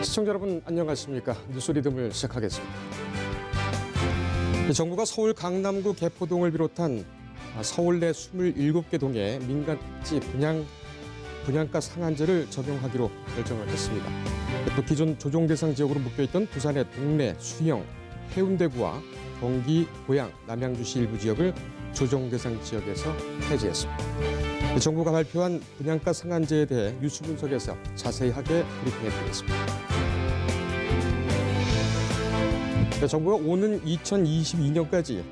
시청자 여러분 안녕하십니까? 뉴스 리듬을 시작하겠습니다. 정부가 서울 강남구 개포동을 비롯한 서울 내 27개 동에 민간지 분양가 상한제를 적용하기로 결정을 했습니다. 또 기존 조정 대상 지역으로 묶여있던 부산의 동래, 수영, 해운대구와 경기, 고양, 남양주시 일부 지역을 조정 대상 지역에서 해제했습니다. 정부가 발표한 분양가 상한제에 대해 뉴스 분석에서 자세하게 브리핑해드리겠습니다. 정부가 오는 2022년까지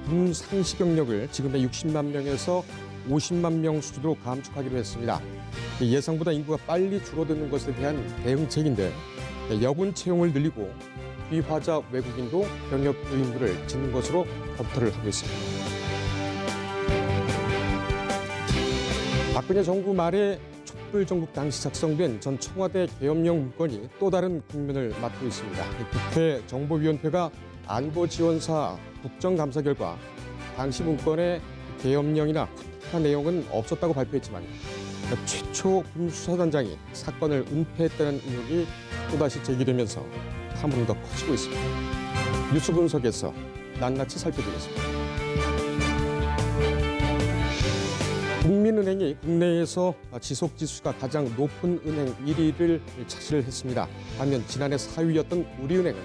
분상시 경력을 지금의 60만 명에서 50만 명 수준으로 감축하기로 했습니다. 예상보다 인구가 빨리 줄어드는 것에 대한 대응책인데 여군 채용을 늘리고 비화자 외국인도 병역 의무를 짓는 것으로 검토를 하고 있습니다. 박근혜 정부 말에 촛불정국 당시 작성된 전 청와대 계엄령 문건이 또 다른 국면을 맞고 있습니다. 국회 정보위원회가 안보지원사 국정감사 결과 당시 문건에 계엄령이나 쿠데타 내용은 없었다고 발표했지만 최초 군수사단장이 사건을 은폐했다는 의혹이 또다시 제기되면서 함으로 더 커지고 있습니다. 뉴스 분석에서 낱낱이 살펴보겠습니다. 국민은행이 국내에서 지속지수가 가장 높은 은행 1위를 차지를 했습니다. 반면 지난해 4위였던 우리은행은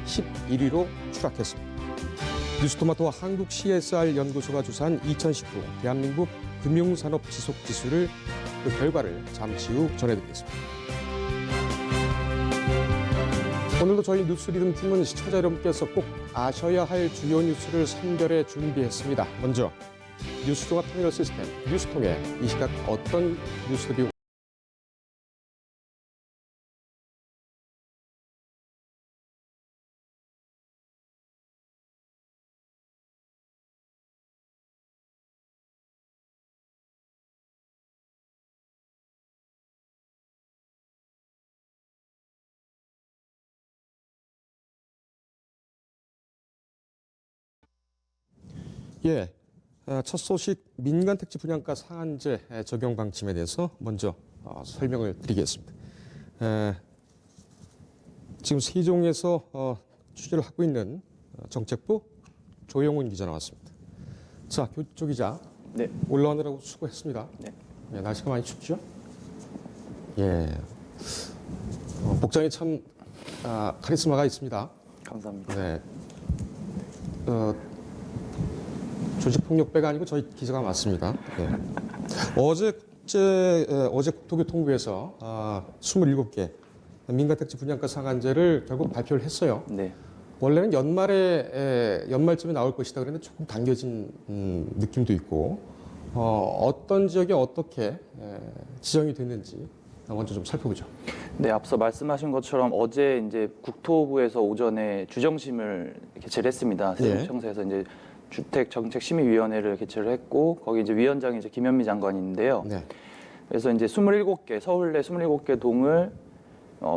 11위로 추락했습니다. 뉴스토마토와 한국 CSR 연구소가 조사한 2019 대한민국 금융산업 지속지수를 그 결과를 잠시 후 전해드리겠습니다. 오늘도 저희 뉴스리듬 팀은 시청자 여러분께서 꼭 아셔야 할 주요 뉴스를 선별해 준비했습니다. 먼저 뉴스 종합 터미널 시스템 뉴스통에 이 시각 어떤 뉴스들이 첫 소식 민간 택지 분양가 상한제 적용 방침에 대해서 먼저 설명을 드리겠습니다. 지금 세종에서 취재를 하고 있는 정책부 조영훈 기자 나왔습니다. 자, 조 기자. 네. 올라오느라고 수고했습니다. 네. 날씨가 많이 춥죠? 예. 복장이 참 카리스마가 있습니다. 감사합니다. 네. 조직폭력배가 아니고 저희 기자가 맞습니다. 네. 어제 국토교통부에서 27개 민간택지 분양가 상한제를 결국 발표를 했어요. 네. 원래는 연말쯤에 나올 것이다 그랬는데 조금 당겨진 느낌도 있고 어떤 지역이 어떻게 지정이 됐는지 먼저 좀 살펴보죠. 네, 앞서 말씀하신 것처럼 어제 이제 국토부에서 오전에 주정심을 개최를 했습니다. 세종청사에서 이제 주택정책심의위원회를 개최를 했고 거기 이제 위원장이 이제 김현미 장관인데요. 네. 그래서 이제 27개 서울 내 27개 동을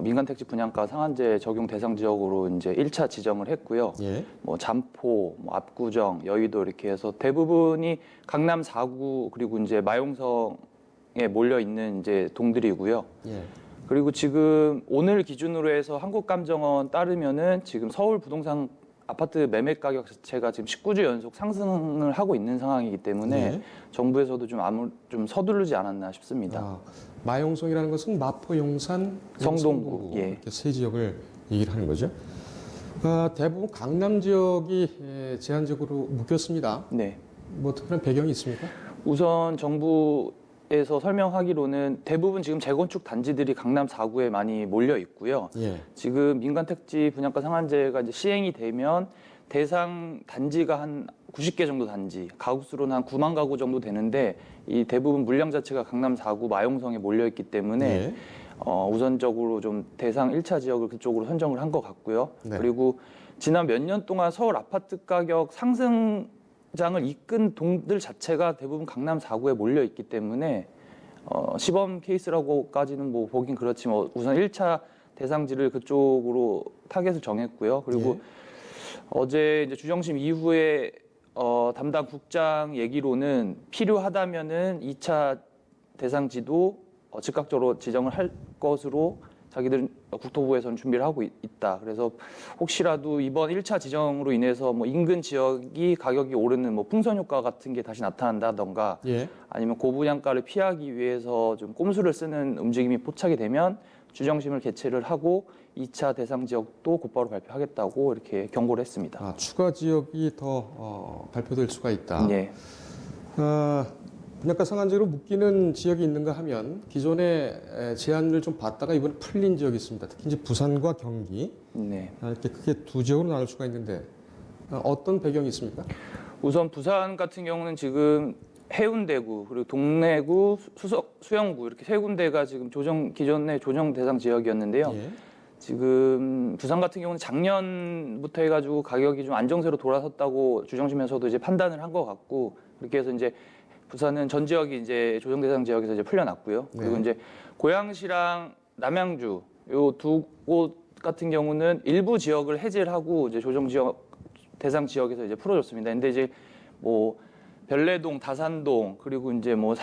민간택지 분양가 상한제 적용 대상 지역으로 이제 1차 지정을 했고요. 예. 뭐 잠포, 뭐 압구정, 여의도 이렇게 해서 대부분이 강남 4구 그리고 이제 마용성에 몰려 있는 이제 동들이고요. 예. 그리고 지금 오늘 기준으로 해서 한국감정원 따르면은 지금 서울 부동산 아파트 매매 가격 자체가 지금 19주 연속 상승을 하고 있는 상황이기 때문에 네. 정부에서도 좀 서두르지 않았나 싶습니다. 마용성이라는 것은 마포, 용산, 성동구, 예. 이렇게 세 지역을 얘기를 하는 거죠. 대부분 강남 지역이 제한적으로 묶였습니다. 네. 뭐 특별한 배경이 있습니까? 우선 정부에서 설명하기로는 대부분 지금 재건축 단지들이 강남 4구에 많이 몰려 있고요. 예. 지금 민간택지 분양가 상한제가 이제 시행이 되면 대상 단지가 한 90개 정도 단지, 가구 수로는 한 9만 가구 정도 되는데 이 대부분 물량 자체가 강남 4구 마용성에 몰려 있기 때문에 예. 우선적으로 좀 대상 1차 지역을 그쪽으로 선정을 한 것 같고요. 네. 그리고 지난 몇 년 동안 서울 아파트 가격 상승장을 이끈 동들 자체가 대부분 강남 4구에 몰려 있기 때문에 시범 케이스라고까지는 뭐 보긴 그렇지만 우선 1차 대상지를 그쪽으로 타겟을 정했고요. 그리고 예. 어제 이제 주정심 이후에 담당 국장 얘기로는 필요하다면은 2차 대상지도 즉각적으로 지정을 할 것으로 자기들 국토부에서는 준비를 하고 있다. 그래서 혹시라도 이번 1차 지정으로 인해서 뭐 인근 지역이 가격이 오르는 뭐 풍선 효과 같은 게 다시 나타난다던가 예. 아니면 고분양가를 피하기 위해서 좀 꼼수를 쓰는 움직임이 포착이 되면 주정심을 개최를 하고 2차 대상 지역도 곧바로 발표하겠다고 이렇게 경고를 했습니다. 아, 추가 지역이 더 발표될 수가 있다. 네. 분양가 상한제로 묶이는 지역이 있는가 하면 기존에 제한을 좀 받다가 이번에 풀린 지역이 있습니다. 특히 이제 부산과 경기 네. 이렇게 크게 두 지역으로 나눌 수가 있는데 어떤 배경이 있습니까? 우선 부산 같은 경우는 지금 해운대구 그리고 동래구, 수영구 이렇게 세 군데가 지금 기존의 조정 대상 지역이었는데요. 예. 지금 부산 같은 경우는 작년부터 해가지고 가격이 좀 안정세로 돌아섰다고 주정심에서도 이제 판단을 한 것 같고 그렇게 해서 이제 부산은 전 지역이 이제 조정 대상 지역에서 이제 풀려났고요. 그리고 네. 이제 고양시랑 남양주 요 두 곳 같은 경우는 일부 지역을 해제를 하고 이제 조정 지역 대상 지역에서 이제 풀어줬습니다. 근데 이제 뭐 별내동, 다산동 그리고 이제 뭐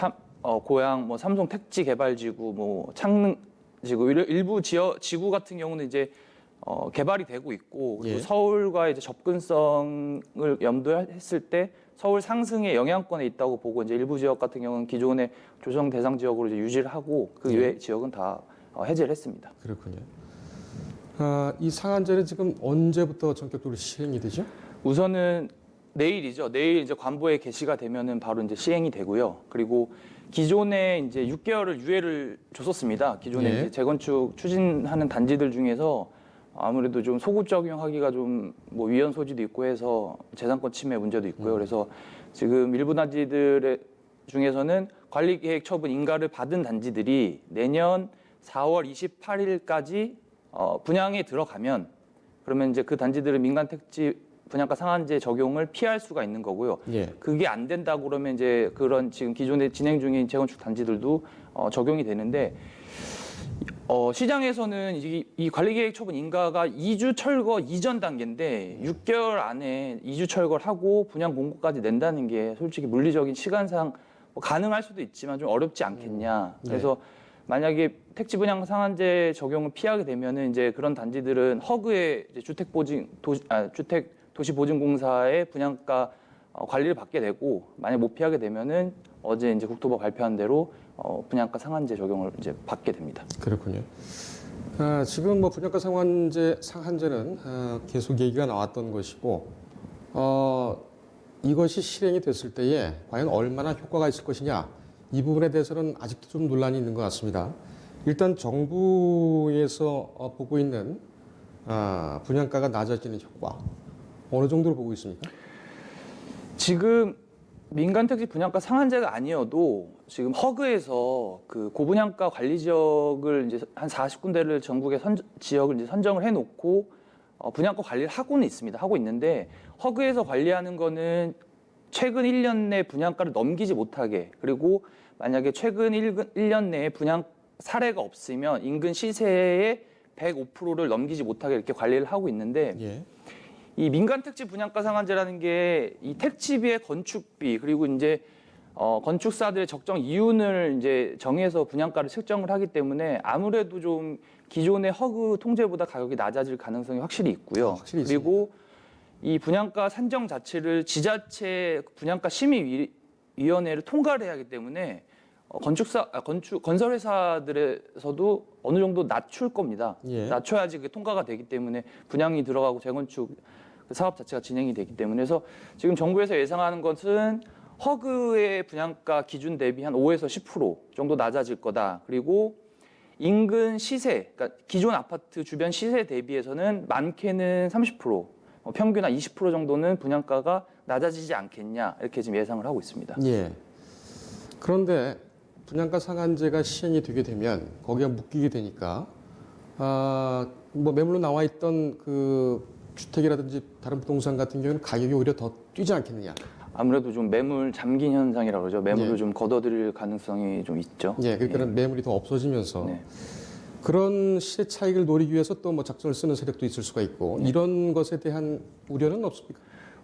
고양 뭐 삼성 택지 개발지구 뭐 창릉 지구 일부 지구 같은 경우는 이제 개발이 되고 있고 그리고 예. 서울과 이제 접근성을 염두했을 때 서울 상승의 영향권에 있다고 보고 이제 일부 지역 같은 경우는 기존의 조정 대상 지역으로 이제 유지를 하고 그 예. 외 지역은 다 해제를 했습니다. 그렇군요. 이 상한제는 지금 언제부터 전격적으로 시행이 되죠? 우선은 내일이죠. 내일 이제 관보에 게시가 되면은 바로 이제 시행이 되고요. 그리고 기존에 이제 6개월을 유예를 줬었습니다. 기존에 예. 이제 재건축 추진하는 단지들 중에서 아무래도 좀 소급 적용하기가 좀 뭐 위헌 소지도 있고 해서 재산권 침해 문제도 있고요. 그래서 지금 일부 단지들 중에서는 관리계획 처분 인가를 받은 단지들이 내년 4월 28일까지 분양에 들어가면 그러면 이제 그 단지들은 민간 택지 분양가 상한제 적용을 피할 수가 있는 거고요. 예. 그게 안 된다고 그러면 이제 그런 지금 기존에 진행 중인 재건축 단지들도 적용이 되는데 시장에서는 이 관리계획 처분 인가가 2주 철거 이전 단계인데 6개월 안에 2주 철거를 하고 분양 공고까지 낸다는 게 솔직히 물리적인 시간상 뭐 가능할 수도 있지만 좀 어렵지 않겠냐. 그래서 만약에 택지 분양 상한제 적용을 피하게 되면은 이제 그런 단지들은 허그의 이제 주택 도시 보증공사의 분양가 관리를 받게 되고 만약 못 피하게 되면은 어제 이제 국토부가 발표한 대로 분양가 상한제 적용을 이제 받게 됩니다. 그렇군요. 지금 뭐 분양가 상한제는 계속 얘기가 나왔던 것이고 이것이 실행이 됐을 때에 과연 얼마나 효과가 있을 것이냐 이 부분에 대해서는 아직도 좀 논란이 있는 것 같습니다. 일단 정부에서 보고 있는 분양가가 낮아지는 효과 어느 정도로 보고 있습니까? 지금 민간 택지 분양가 상한제가 아니어도 지금 허그에서 그 고분양가 관리 지역을 이제 한 40군데를 전국의 지역을 이제 선정을 해놓고 분양가 관리를 하고는 있습니다. 하고 있는데 허그에서 관리하는 거는 최근 1년 내 분양가를 넘기지 못하게 그리고 만약에 최근 1년 내에 분양 사례가 없으면 인근 시세의 105%를 넘기지 못하게 이렇게 관리를 하고 있는데 예. 이 민간 택지 분양가 상한제라는 게 이 택지비의 건축비 그리고 이제 건축사들의 적정 이윤을 이제 정해서 분양가를 책정을 하기 때문에 아무래도 좀 기존의 허그 통제보다 가격이 낮아질 가능성이 확실히 있고요. 확실히 그리고 이 분양가 산정 자체를 지자체 분양가 심의위원회를 통과를 해야 하기 때문에 건설 회사들에서도 어느 정도 낮출 겁니다. 예. 낮춰야지 그게 통과가 되기 때문에 분양이 들어가고 재건축 사업 자체가 진행이 되기 때문에 그래서 지금 정부에서 예상하는 것은 허그의 분양가 기준 대비 한 5에서 10% 정도 낮아질 거다. 그리고 인근 시세, 그러니까 기존 아파트 주변 시세 대비해서는 많게는 30%, 평균 한 20% 정도는 분양가가 낮아지지 않겠냐 이렇게 지금 예상을 하고 있습니다. 예. 그런데 분양가 상한제가 시행이 되게 되면 거기가 묶이게 되니까 뭐 매물로 나와 있던 그 주택이라든지 다른 부동산 같은 경우는 가격이 오히려 더 뛰지 않겠느냐. 아무래도 좀 매물 잠긴 현상이라고 그러죠. 매물을 예. 좀 걷어들일 가능성이 좀 있죠. 예, 그러니까 매물이 더 없어지면서 네. 그런 시세 차익을 노리기 위해서 또 뭐 작전을 쓰는 세력도 있을 수가 있고 이런 것에 대한 우려는 없습니까?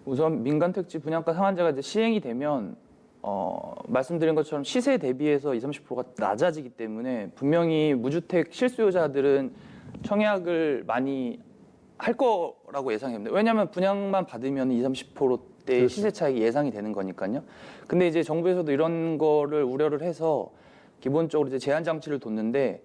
우선 민간 택지 분양가 상한제가 이제 시행이 되면 말씀드린 것처럼 시세 대비해서 20, 30%가 낮아지기 때문에 분명히 무주택 실수요자들은 청약을 많이 할 거라고 예상합니다. 왜냐하면 분양만 받으면 20, 30%대 그렇죠. 시세 차익이 예상이 되는 거니까요. 근데 이제 정부에서도 이런 거를 우려를 해서 기본적으로 이제 제한 장치를 뒀는데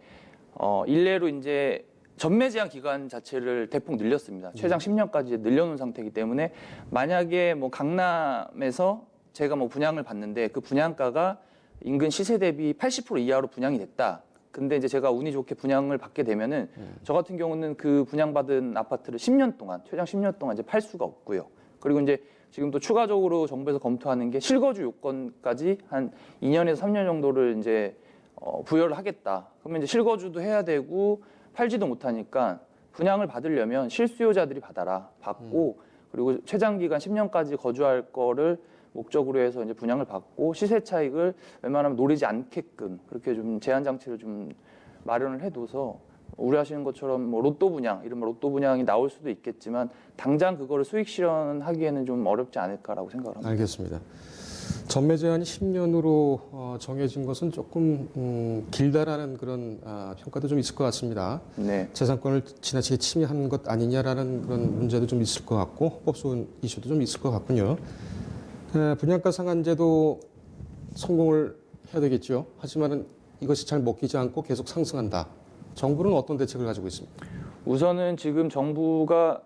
일례로 이제 전매 제한 기간 자체를 대폭 늘렸습니다. 최장 10년까지 늘려놓은 상태이기 때문에 만약에 뭐 강남에서 제가 뭐 분양을 받는데 그 분양가가 인근 시세 대비 80% 이하로 분양이 됐다. 근데 이제 제가 운이 좋게 분양을 받게 되면은 저 같은 경우는 그 분양받은 아파트를 10년 동안, 최장 10년 동안 이제 팔 수가 없고요. 그리고 이제 지금 또 추가적으로 정부에서 검토하는 게 실거주 요건까지 한 2년에서 3년 정도를 이제 부여를 하겠다. 그러면 이제 실거주도 해야 되고 팔지도 못하니까 분양을 받으려면 실수요자들이 받고 그리고 최장 기간 10년까지 거주할 거를 목적으로 해서 이제 분양을 받고 시세 차익을 웬만하면 노리지 않게끔 그렇게 좀 제한 장치를 좀 마련을 해둬서 우려하시는 것처럼 뭐 로또 분양, 이른바 로또 분양이 나올 수도 있겠지만 당장 그거를 수익 실현하기에는 좀 어렵지 않을까라고 생각을 합니다. 알겠습니다. 전매 제한이 10년으로 정해진 것은 조금 길다라는 그런 평가도 좀 있을 것 같습니다. 네. 재산권을 지나치게 침해하는 것 아니냐라는 그런 문제도 좀 있을 것 같고 법소원 이슈도 좀 있을 것 같군요. 분양가 상한제도 성공을 해야 되겠죠. 하지만은 이것이 잘 먹히지 않고 계속 상승한다. 정부는 어떤 대책을 가지고 있습니까? 우선은 지금 정부가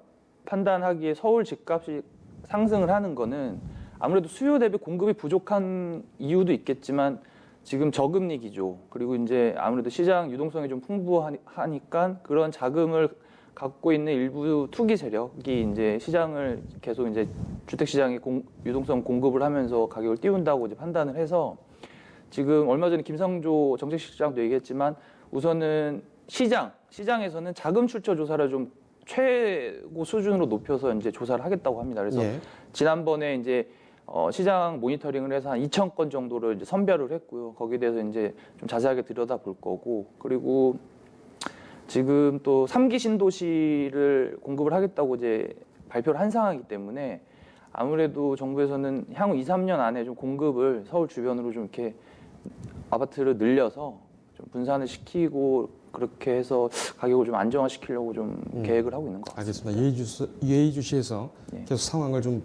판단하기에 서울 집값이 상승을 하는 거는 아무래도 수요 대비 공급이 부족한 이유도 있겠지만 지금 저금리 기조 그리고 이제 아무래도 시장 유동성이 좀 풍부하니까 그런 자금을 갖고 있는 일부 투기 세력이 이제 시장을 계속 이제 주택 시장에 유동성 공급을 하면서 가격을 띄운다고 이제 판단을 해서 지금 얼마 전에 김상조 정책실장도 얘기했지만 우선은 시장에서는 자금 출처 조사를 좀 최고 수준으로 높여서 이제 조사를 하겠다고 합니다. 그래서 예. 지난번에 이제 시장 모니터링을 해서 한 2,000건 정도를 이제 선별을 했고요. 거기에 대해서 이제 좀 자세하게 들여다볼 거고 그리고 지금 또 3기 신도시를 공급을 하겠다고 이제 발표를 한 상황이기 때문에 아무래도 정부에서는 향후 2, 3년 안에 좀 공급을 서울 주변으로 좀 이렇게 아파트를 늘려서 좀 분산을 시키고 그렇게 해서 가격을 좀 안정화시키려고 좀 계획을 하고 있는 것 같습니다. 알겠습니다. 예의주시에서 예. 계속 상황을 좀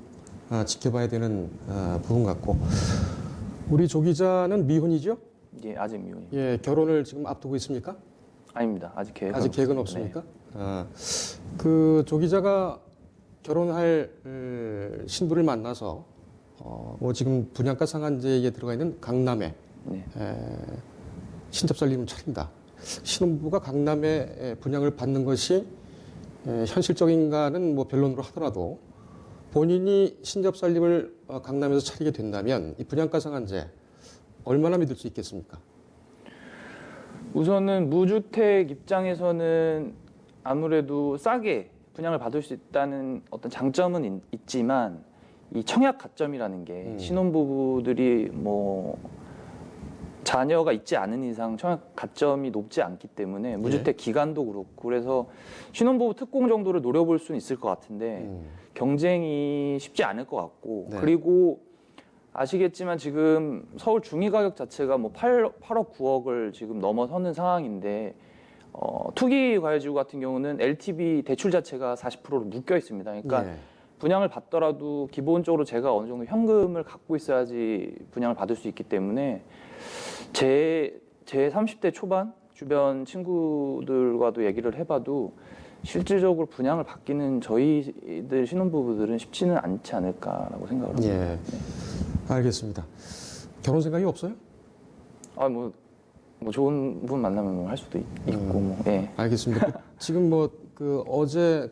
지켜봐야 되는 부분 같고 우리 조 기자는 미혼이죠? 예, 아직 미혼이. 예, 결혼을 지금 앞두고 있습니까? 아닙니다. 아직 계획은 아직 계획은 없습니다. 없습니까? 그 조 기자가 결혼할 신부를 만나서 뭐 지금 분양가 상한제에 들어가 있는 강남에 네. 신접살림을 차린다. 신혼부부가 강남에 분양을 받는 것이 현실적인가는 뭐 변론으로 하더라도 본인이 신접살림을 강남에서 차리게 된다면 이 분양가 상한제 얼마나 믿을 수 있겠습니까? 우선은 무주택 입장에서는 아무래도 싸게 분양을 받을 수 있다는 어떤 장점은 있지만 이 청약 가점이라는 게 신혼부부들이 뭐 자녀가 있지 않은 이상 청약 가점이 높지 않기 때문에 무주택 기간도 그렇고 그래서 신혼부부 특공 정도를 노려볼 수는 있을 것 같은데 경쟁이 쉽지 않을 것 같고 네. 그리고 아시겠지만 지금 서울 중위 가격 자체가 뭐 8억 9억을 지금 넘어서는 상황인데 투기 과열지구 같은 경우는 LTV 대출 자체가 40%로 묶여 있습니다. 그러니까 네. 분양을 받더라도 기본적으로 제가 어느 정도 현금을 갖고 있어야지 분양을 받을 수 있기 때문에 제 30대 초반 주변 친구들과도 얘기를 해봐도 실질적으로 분양을 받기는 저희들 신혼부부들은 쉽지는 않지 않을까라고 생각을 합니다. 예, 알겠습니다. 결혼 생각이 없어요? 뭐 좋은 분 만나면 뭐 할 수도 있고 뭐. 예. 알겠습니다. 지금 뭐 어제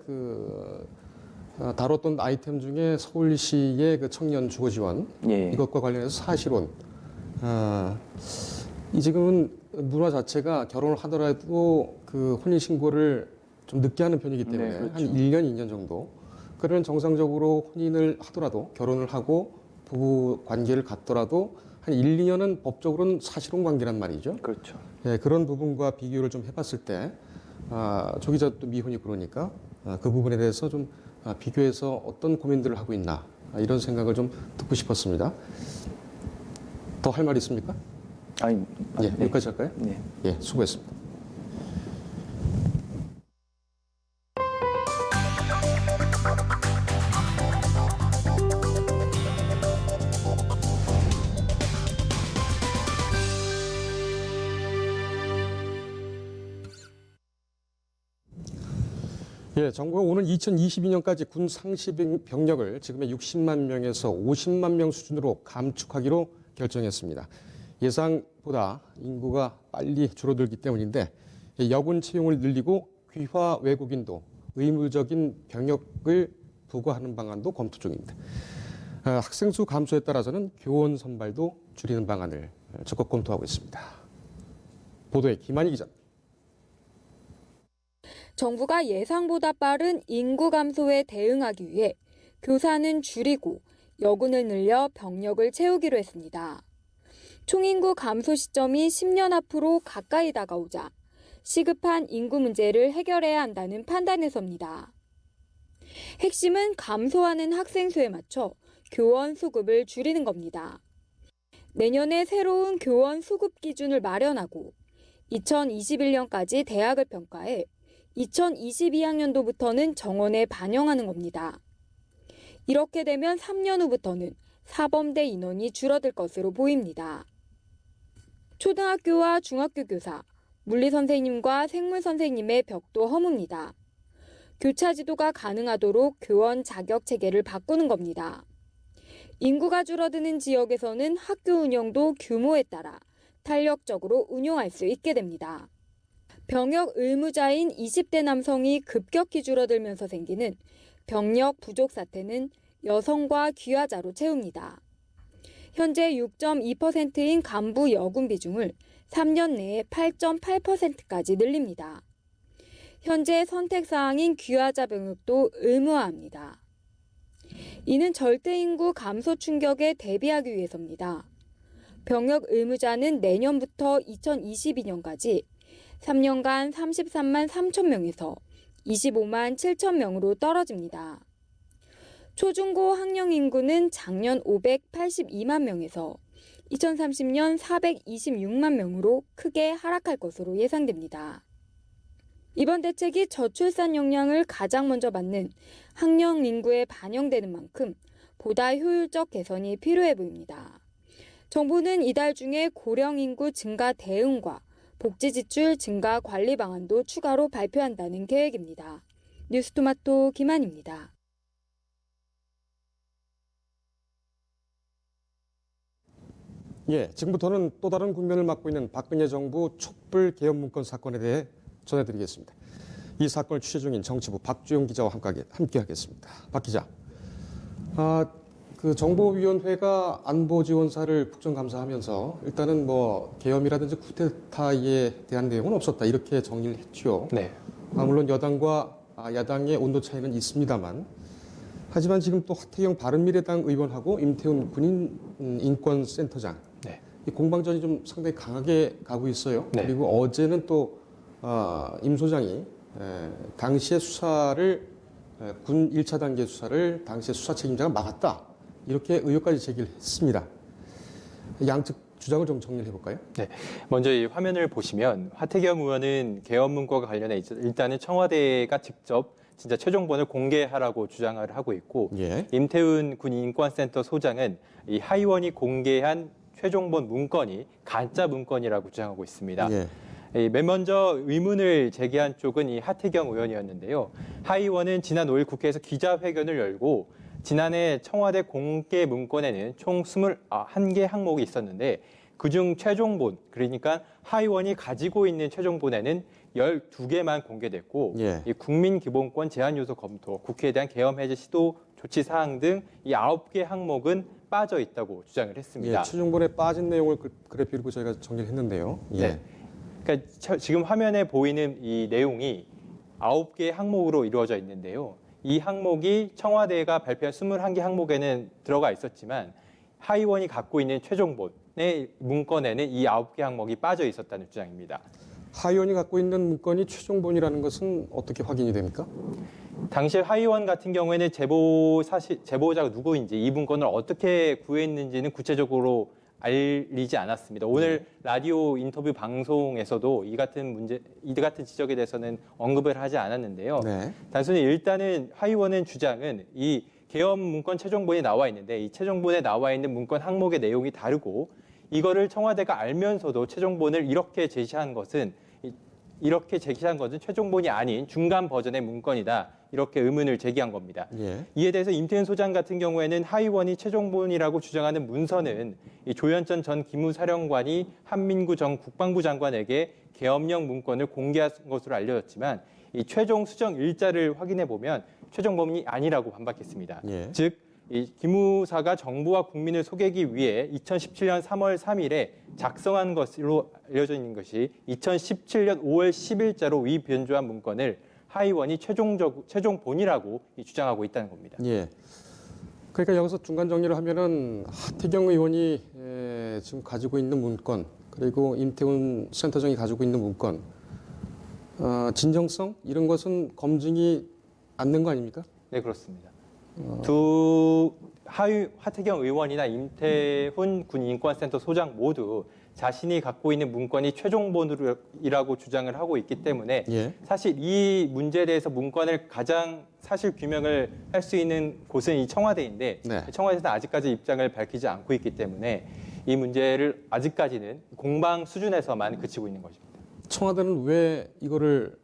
다뤘던 아이템 중에 서울시의 그 청년 주거 지원 예. 이것과 관련해서 사실혼. 이 지금은 문화 자체가 결혼을 하더라도 그 혼인 신고를 좀 늦게 하는 편이기 때문에 네, 그렇죠. 한 1년, 2년 정도. 그러면 정상적으로 혼인을 하더라도 결혼을 하고 부부 관계를 갖더라도 한 1, 2년은 법적으로는 사실혼 관계란 말이죠. 그렇죠. 예, 그런 부분과 비교를 좀 해봤을 때, 조 기자도 미혼이 그러니까 그 부분에 대해서 좀 비교해서 어떤 고민들을 하고 있나 이런 생각을 좀 듣고 싶었습니다. 더 할 말이 있습니까? 아니, 예, 네. 여기까지 할까요? 네. 예, 수고했습니다. 예, 정부가 오는 2022년까지 군 상시 병력을 지금의 60만 명에서 50만 명 수준으로 감축하기로 결정했습니다. 예상보다 인구가 빨리 줄어들기 때문인데 여군 채용을 늘리고 귀화 외국인도 의무적인 병역을 부과하는 방안도 검토 중입니다. 학생 수 감소에 따라서는 교원 선발도 줄이는 방안을 적극 검토하고 있습니다. 보도에 김한희 기자. 정부가 예상보다 빠른 인구 감소에 대응하기 위해 교사는 줄이고 여군을 늘려 병력을 채우기로 했습니다. 총인구 감소 시점이 10년 앞으로 가까이 다가오자 시급한 인구 문제를 해결해야 한다는 판단에서입니다. 핵심은 감소하는 학생 수에 맞춰 교원 수급을 줄이는 겁니다. 내년에 새로운 교원 수급 기준을 마련하고 2021년까지 대학을 평가해 2022학년도부터는 정원에 반영하는 겁니다. 이렇게 되면 3년 후부터는 사범대 인원이 줄어들 것으로 보입니다. 초등학교와 중학교 교사, 물리 선생님과 생물 선생님의 벽도 허뭅니다. 교차 지도가 가능하도록 교원 자격 체계를 바꾸는 겁니다. 인구가 줄어드는 지역에서는 학교 운영도 규모에 따라 탄력적으로 운용할 수 있게 됩니다. 병역 의무자인 20대 남성이 급격히 줄어들면서 생기는 병력 부족 사태는 여성과 귀화자로 채웁니다. 현재 6.2%인 간부 여군 비중을 3년 내에 8.8%까지 늘립니다. 현재 선택사항인 귀화자 병역도 의무화합니다. 이는 절대인구 감소 충격에 대비하기 위해서입니다. 병역 의무자는 내년부터 2022년까지 3년간 33만 3천 명에서 25만 7천 명으로 떨어집니다. 초중고 학령 인구는 작년 582만 명에서 2030년 426만 명으로 크게 하락할 것으로 예상됩니다. 이번 대책이 저출산 영향을 가장 먼저 받는 학령 인구에 반영되는 만큼 보다 효율적 개선이 필요해 보입니다. 정부는 이달 중에 고령 인구 증가 대응과 복지 지출 증가 관리 방안도 추가로 발표한다는 계획입니다. 뉴스토마토 김한입니다. 예, 지금부터는 또 다른 국면을 맞고 있는 박근혜 정부 촛불 개헌 문건 사건에 대해 전해드리겠습니다. 이 사건을 취재 중인 정치부 박주영 기자와 함께하겠습니다. 박 기자, 그 정보위원회가 안보 지원사를 국정감사하면서 일단은 뭐 계엄이라든지 쿠데타에 대한 내용은 없었다 이렇게 정리를 했죠. 네. 물론 여당과 야당의 온도 차이는 있습니다만, 하지만 지금 또 하태경 바른미래당 의원하고 임태훈 군인 인권센터장 네. 이 공방전이 좀 상당히 강하게 가고 있어요. 네. 그리고 어제는 또 임 소장이 당시의 수사를 군 1차 단계 수사를 당시의 수사 책임자가 막았다. 이렇게 의혹까지 제기를 했습니다. 양측 주장을 좀 정리를 해볼까요? 네. 먼저 이 화면을 보시면 하태경 의원은 계엄 문건과 관련해 일단은 청와대가 직접 진짜 최종본을 공개하라고 주장을 하고 있고, 예. 임태훈 군 인권센터 소장은 이 하의원이 공개한 최종본 문건이 가짜 문건이라고 주장하고 있습니다. 예. 맨 먼저 의문을 제기한 쪽은 이 하태경 의원이었는데요. 하의원은 지난 5일 국회에서 기자회견을 열고 지난해 청와대 공개 문건에는 총 21개 항목이 있었는데 그중 최종본, 그러니까 하의원이 가지고 있는 최종본에는 12개만 공개됐고 예. 이 국민기본권 제한 요소 검토, 국회에 대한 계엄 해제 시도 조치 사항 등 이 9개 항목은 빠져 있다고 주장을 했습니다. 예, 최종본에 빠진 내용을 그래픽으로 저희가 정리를 했는데요. 예. 네. 그러니까 지금 화면에 보이는 이 내용이 9개 항목으로 이루어져 있는데요. 이 항목이 청와대가 발표한 21개 항목에는 들어가 있었지만 하의원이 갖고 있는 최종본의 문건에는 이 9개 항목이 빠져 있었다는 주장입니다. 하의원이 갖고 있는 문건이 최종본이라는 것은 어떻게 확인이 됩니까? 당시 하의원 같은 경우에는 제보자가 누구인지 이 문건을 어떻게 구했는지는 구체적으로 알리지 않았습니다. 오늘 라디오 인터뷰 방송에서도 이 같은 지적에 대해서는 언급을 하지 않았는데요. 네. 단순히 일단은 하이원은 주장은 이 계엄 문건 최종본이 나와 있는데 이 최종본에 나와 있는 문건 항목의 내용이 다르고 이거를 청와대가 알면서도 최종본을 이렇게 제시한 것은 최종본이 아닌 중간 버전의 문건이다. 이렇게 의문을 제기한 겁니다. 예. 이에 대해서 임태훈 소장 같은 경우에는 하이원이 최종본이라고 주장하는 문서는 이 조현천 전 기무사령관이 한민구 전 국방부 장관에게 계엄령 문건을 공개한 것으로 알려졌지만 이 최종 수정 일자를 확인해 보면 최종본이 아니라고 반박했습니다. 예. 즉, 이 기무사가 정부와 국민을 속이기 위해 2017년 3월 3일에 작성한 것으로 알려져 있는 것이 2017년 5월 10일자로 위변조한 문건을 하이원이 최종본이라고 주장하고 있다는 겁니다. 예. 그러니까 여기서 중간 정리를 하면은 하태경 의원이 지금 가지고 있는 문건 그리고 임태훈 센터장이 가지고 있는 문건 진정성 이런 것은 검증이 않는 거 아닙니까? 네, 그렇습니다. 하태경 의원이나 임태훈 군인권센터 소장 모두 자신이 갖고 있는 문건이 최종본이라고 주장을 하고 있기 때문에 예. 사실 이 문제에 대해서 문건을 가장 사실 규명을 할 수 있는 곳은 이 청와대인데 네. 청와대에서는 아직까지 입장을 밝히지 않고 있기 때문에 이 문제를 아직까지는 공방 수준에서만 그치고 있는 것입니다. 청와대는 왜 이거를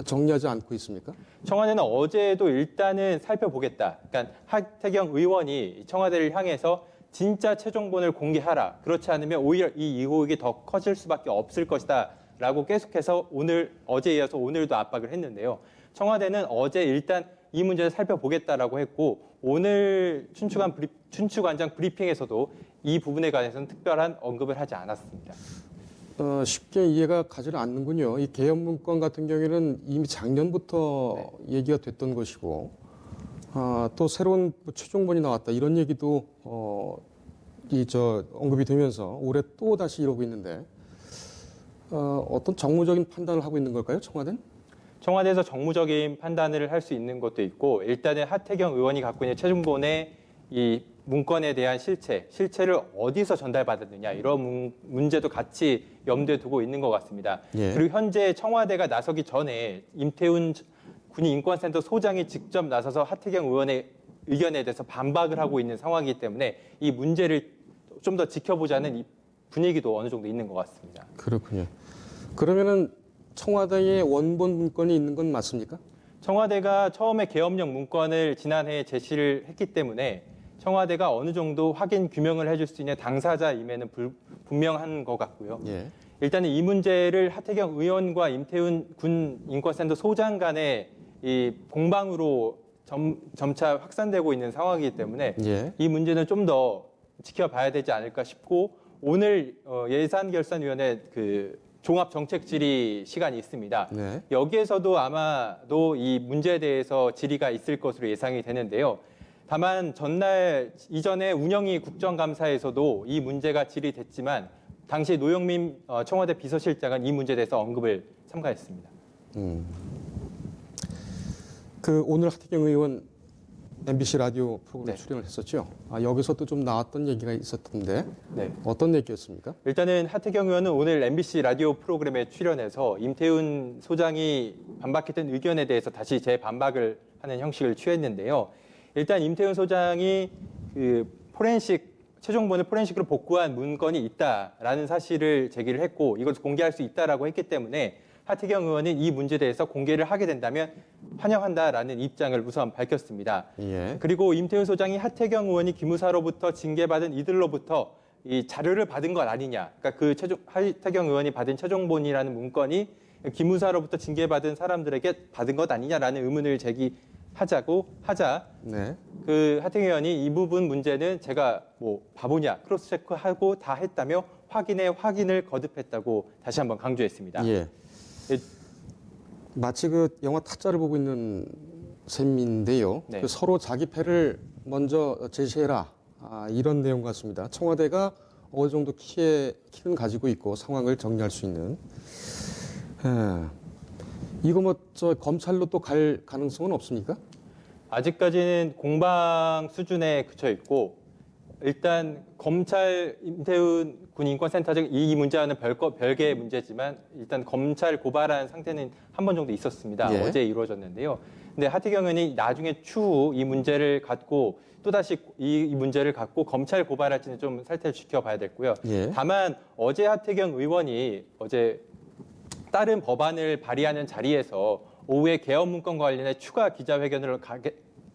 정리하지 않고 있습니까? 청와대는 어제도 일단은 살펴보겠다. 그러니까 하태경 의원이 청와대를 향해서 진짜 최종본을 공개하라. 그렇지 않으면 오히려 이 의혹이 더 커질 수밖에 없을 것이다. 라고 계속해서 어제에 이어서 오늘도 압박을 했는데요. 청와대는 어제 일단 이 문제를 살펴보겠다라고 했고 오늘 춘추관장 브리핑에서도 이 부분에 관해서는 특별한 언급을 하지 않았습니다. 쉽게 이해가 가지 않는군요. 이 계엄 문건 같은 경우에는 이미 작년부터 얘기가 됐던 것이고, 또 새로운 최종본이 나왔다 이런 얘기도 언급이 되면서 올해 또 다시 이러고 있는데 어떤 정무적인 판단을 하고 있는 걸까요, 청와대는? 청와대에서 정무적인 판단을 할 수 있는 것도 있고 일단은 하태경 의원이 갖고 있는 최종본의 이 문건에 대한 실체를 어디서 전달받았느냐 이런 문제도 같이 염두에 두고 있는 것 같습니다. 예. 그리고 현재 청와대가 나서기 전에 임태훈 군인인권센터 소장이 직접 나서서 하태경 의원의 의견에 대해서 반박을 하고 있는 상황이기 때문에 이 문제를 좀 더 지켜보자는 이 분위기도 어느 정도 있는 것 같습니다. 그렇군요. 그러면은 청와대에 원본 문건이 있는 건 맞습니까? 청와대가 처음에 계엄령 문건을 지난해에 제시를 했기 때문에 청와대가 어느 정도 확인 규명을 해줄 수 있는 당사자임에는 분명한 것 같고요. 예. 일단은 이 문제를 하태경 의원과 임태훈 군 인권센터 소장 간의 이 공방으로 점차 확산되고 있는 상황이기 때문에 예. 이 문제는 좀 더 지켜봐야 되지 않을까 싶고 오늘 예산결산위원회 종합정책질의 시간이 있습니다. 네. 여기에서도 아마도 이 문제에 대해서 질의가 있을 것으로 예상이 되는데요. 다만 전날 이전에 운영위 국정감사에서도 이 문제가 질의됐지만 당시 노영민 청와대 비서실장은 이 문제에 대해서 언급을 삼가했습니다. 오늘 하태경 의원 MBC 라디오 프로그램 네. 출연을 했었죠. 여기서도 좀 나왔던 얘기가 있었던데 네. 어떤 얘기였습니까? 일단은 하태경 의원은 오늘 MBC 라디오 프로그램에 출연해서 임태훈 소장이 반박했던 의견에 대해서 다시 재반박을 하는 형식을 취했는데요. 일단 임태훈 소장이 최종본을 포렌식으로 복구한 문건이 있다라는 사실을 제기를 했고 이것을 공개할 수 있다라고 했기 때문에 하태경 의원은 이 문제에 대해서 공개를 하게 된다면 환영한다라는 입장을 우선 밝혔습니다. 예. 그리고 임태훈 소장이 하태경 의원이 기무사로부터 징계받은 이들로부터 이 자료를 받은 것 아니냐. 그러니까 하태경 의원이 받은 최종본이라는 문건이 기무사로부터 징계받은 사람들에게 받은 것 아니냐라는 의문을 하자 네. 하태경 의원이 이 부분 문제는 제가 바보냐 크로스 체크하고 다 했다며 확인을 거듭했다고 다시 한번 강조했습니다. 예. 마치 영화 타짜를 보고 있는 셈인데요. 네. 서로 자기 패를 먼저 제시해라. 이런 내용 같습니다. 청와대가 어느 정도 키는 가지고 있고 상황을 정리할 수 있는. 이거 검찰로 또 갈 가능성은 없습니까? 아직까지는 공방 수준에 그쳐 있고 일단 검찰 임태훈 군 인권센터장 이 문제와는 별개의 문제지만 일단 검찰 고발한 상태는 한 번 정도 있었습니다. 예. 어제 이루어졌는데요. 근데 하태경 의원이 나중에 추후 이 문제를 갖고 또다시 이 문제를 갖고 검찰 고발할지는 좀 살펴 지켜봐야 됐고요. 예. 다만 어제 하태경 의원이 어제 다른 법안을 발의하는 자리에서 오후에 개헌 문건 관련해 추가 기자회견을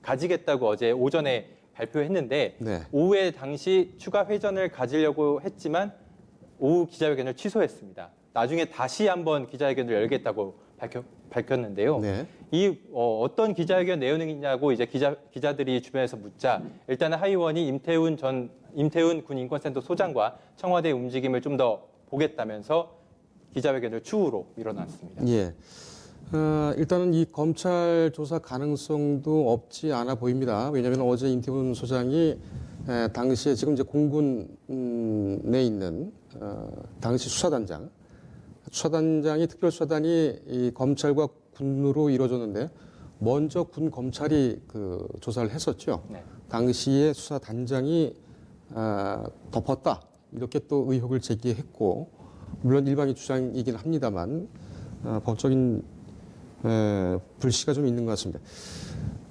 가지겠다고 어제 오전에 발표했는데 네. 오후에 당시 추가 회전을 가지려고 했지만 오후 기자회견을 취소했습니다. 나중에 다시 한번 기자회견을 열겠다고 밝혔는데요. 네. 이 어떤 기자회견 내용이냐고 이제 기자들이 주변에서 묻자 일단은 하 의원이 임태훈 군 인권센터 소장과 청와대 움직임을 좀 더 보겠다면서 기자회견을 추후로 밀어놨습니다. 예. 일단은 이 검찰 조사 가능성도 없지 않아 보입니다. 왜냐하면 어제 임태훈 소장이 당시에 지금 이제 공군에 있는 당시 수사단장이 특별수사단이 이 검찰과 군으로 이루어졌는데 먼저 군 검찰이 그 조사를 했었죠. 네. 당시에 수사단장이 덮었다 이렇게 또 의혹을 제기했고 물론 일방의 주장이긴 합니다만 법적인 불씨가 좀 있는 것 같습니다.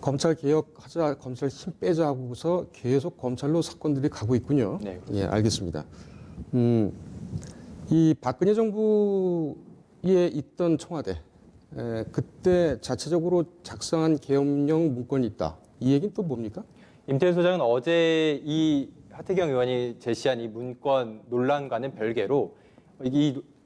검찰 개혁하자, 검찰 힘 빼자 하고서 계속 검찰로 사건들이 가고 있군요. 네, 예, 알겠습니다. 이 박근혜 정부에 있던 청와대, 그때 자체적으로 작성한 계엄령 문건이 있다. 이 얘기는 또 뭡니까? 임태훈 소장은 어제 이 하태경 의원이 제시한 이 문건 논란과는 별개로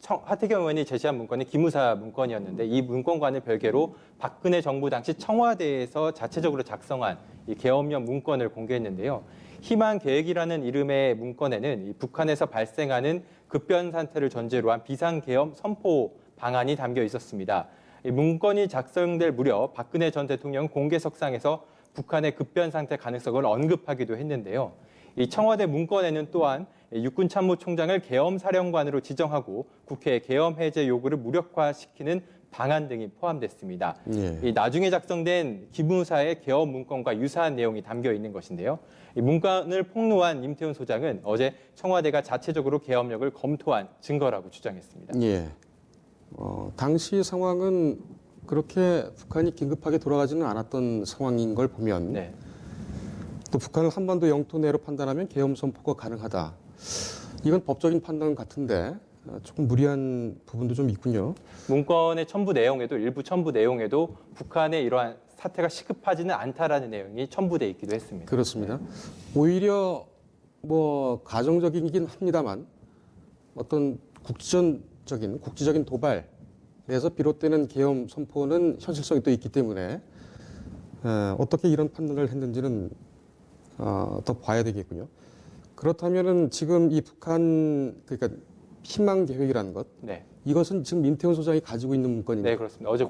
하태경 의원이 제시한 문건이 기무사 문건이었는데 이 문건과는 별개로 박근혜 정부 당시 청와대에서 자체적으로 작성한 이 계엄령 문건을 공개했는데요. 희망 계획이라는 이름의 문건에는 이 북한에서 발생하는 급변 사태를 전제로 한 비상 계엄 선포 방안이 담겨 있었습니다. 이 문건이 작성될 무렵 박근혜 전 대통령 공개석상에서 북한의 급변 상태 가능성을 언급하기도 했는데요. 이 청와대 문건에는 또한 육군참모총장을 계엄사령관으로 지정하고 국회 계엄 해제 요구를 무력화시키는 방안 등이 포함됐습니다. 예. 이 나중에 작성된 기무사의 계엄 문건과 유사한 내용이 담겨 있는 것인데요. 이 문건을 폭로한 임태훈 소장은 어제 청와대가 자체적으로 계엄력을 검토한 증거라고 주장했습니다. 예. 당시 상황은 그렇게 북한이 긴급하게 돌아가지는 않았던 상황인 걸 보면 네. 또 북한을 한반도 영토 내로 판단하면 계엄 선포가 가능하다. 이건 법적인 판단 같은데 조금 무리한 부분도 좀 있군요. 문건의 일부 첨부 내용에도 북한의 이러한 사태가 시급하지는 않다라는 내용이 첨부돼 있기도 했습니다. 그렇습니다. 오히려 뭐 가정적이긴 합니다만 어떤 국지적인 도발에서 비롯되는 계엄 선포는 현실성이 또 있기 때문에 어떻게 이런 판단을 했는지는 더 봐야 되겠군요. 그렇다면은 지금 이 북한 그러니까 희망 계획이라는 것, 네. 이것은 지금 민태훈 소장이 가지고 있는 문건입니다. 네, 그렇습니다. 어제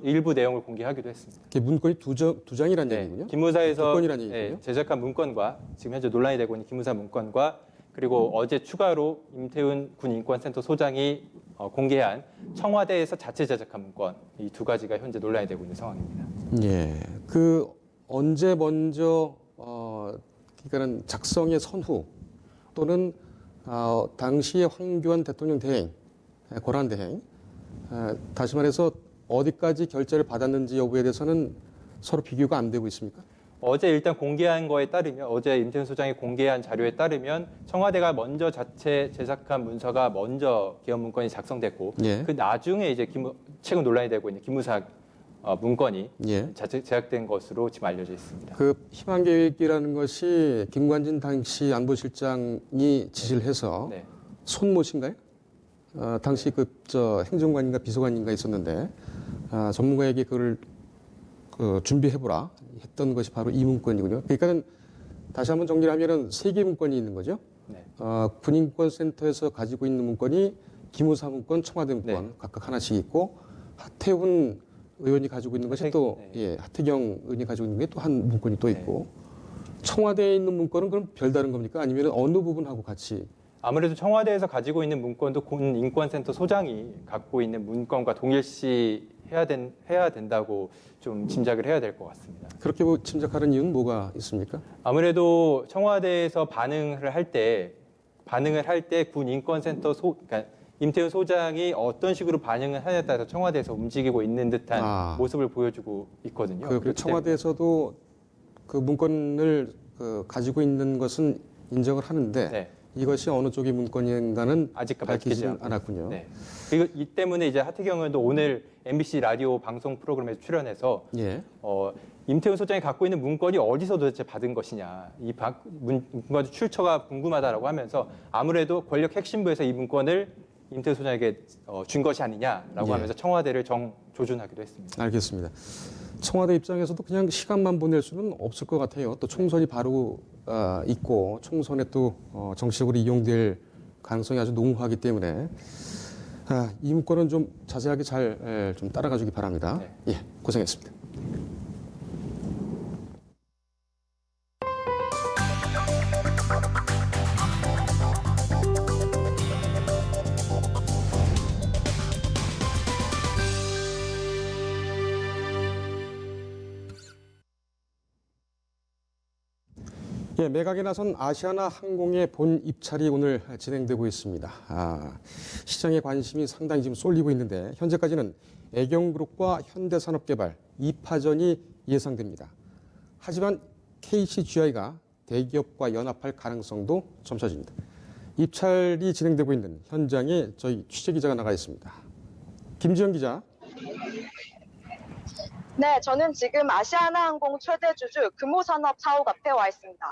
일부 내용을 공개하기도 했습니다. 이게 문건이 두 장이라는 네, 얘기군요. 기무사에서 두 건이라는 얘기군요. 제작한 문건과 지금 현재 논란이 되고 있는 기무사 문건과 그리고 어제 추가로 임태훈 군 인권센터 소장이 공개한 청와대에서 자체 제작한 문건 이 두 가지가 현재 논란이 되고 있는 상황입니다. 예, 그 언제 먼저 그러니까는 작성의 선후 또는 당시의 황교안 대통령 대행, 고란 대행, 다시 말해서 어디까지 결재를 받았는지 여부에 대해서는 서로 비교가 안 되고 있습니까? 어제 일단 공개한 거에 따르면 어제 임태훈 소장이 공개한 자료에 따르면 청와대가 먼저 자체 제작한 문서가 먼저 계엄 문건이 작성됐고 예. 그 나중에 이제 최근 논란이 되고 있는 기무사 문건이 예. 자체 제작된 것으로 지금 알려져 있습니다. 그 희망계획이라는 것이 김관진 당시 안보실장이 지시를 해서 네. 손모신가요? 당시 행정관인가 비서관인가 있었는데 전문가에게 그걸 준비해보라 했던 것이 바로 이 문건이군요. 그러니까는 다시 한번 정리를 하면은 세 개의 문건이 있는 거죠. 네. 군인권센터에서 가지고 있는 문건이 기무사 문건, 청와대 문건 네. 각각 하나씩 있고 하태훈 의원이 가지고 있는 것이 또 네. 하태경 의원이 가지고 있는 게 또 한 문건이 또 네. 있고 청와대에 있는 문건은 그럼 별다른 겁니까? 아니면 어느 부분하고 같이 아무래도 청와대에서 가지고 있는 문건도 군 인권센터 소장이 갖고 있는 문건과 동일시해야 된다고 좀 짐작을 해야 될 것 같습니다. 그렇게 짐작하는 이유는 뭐가 있습니까? 아무래도 청와대에서 반응을 할 때 군 인권센터 그러니까 임태훈 소장이 어떤 식으로 반응을 하냐에 따라서 청와대에서 움직이고 있는 듯한 모습을 보여주고 있거든요. 그 청와대에서도 그 문건을 가지고 있는 것은 인정을 하는데 네. 이것이 어느 쪽의 문건인가는 아직 밝히지 않고 않았군요. 네. 그리고 이 때문에 이제 하태경 의원도 오늘 MBC 라디오 방송 프로그램에 출연해서 예. 임태훈 소장이 갖고 있는 문건이 어디서 도대체 받은 것이냐, 이 문건 출처가 궁금하다라고 하면서 아무래도 권력 핵심부에서 이 문건을 임태훈 소장에게 준 것이 아니냐라고 예. 하면서 청와대를 조준하기도 했습니다. 알겠습니다. 청와대 입장에서도 그냥 시간만 보낼 수는 없을 것 같아요. 또 총선이 바로 있고 총선에 또 정치적으로 이용될 가능성이 아주 농후하기 때문에 이 문건은 좀 자세하게 잘 좀 따라가 주기 바랍니다. 네. 예, 고생했습니다. 예, 매각에 나선 아시아나 항공의 본 입찰이 오늘 진행되고 있습니다. 시장의 관심이 상당히 지금 쏠리고 있는데 현재까지는 애경그룹과 현대산업개발 2파전이 예상됩니다. 하지만 KCGI가 대기업과 연합할 가능성도 점쳐집니다. 입찰이 진행되고 있는 현장에 저희 취재기자가 나가 있습니다. 김지영 기자. 네, 저는 지금 아시아나항공 최대 주주 금호산업 사옥 앞에 와 있습니다.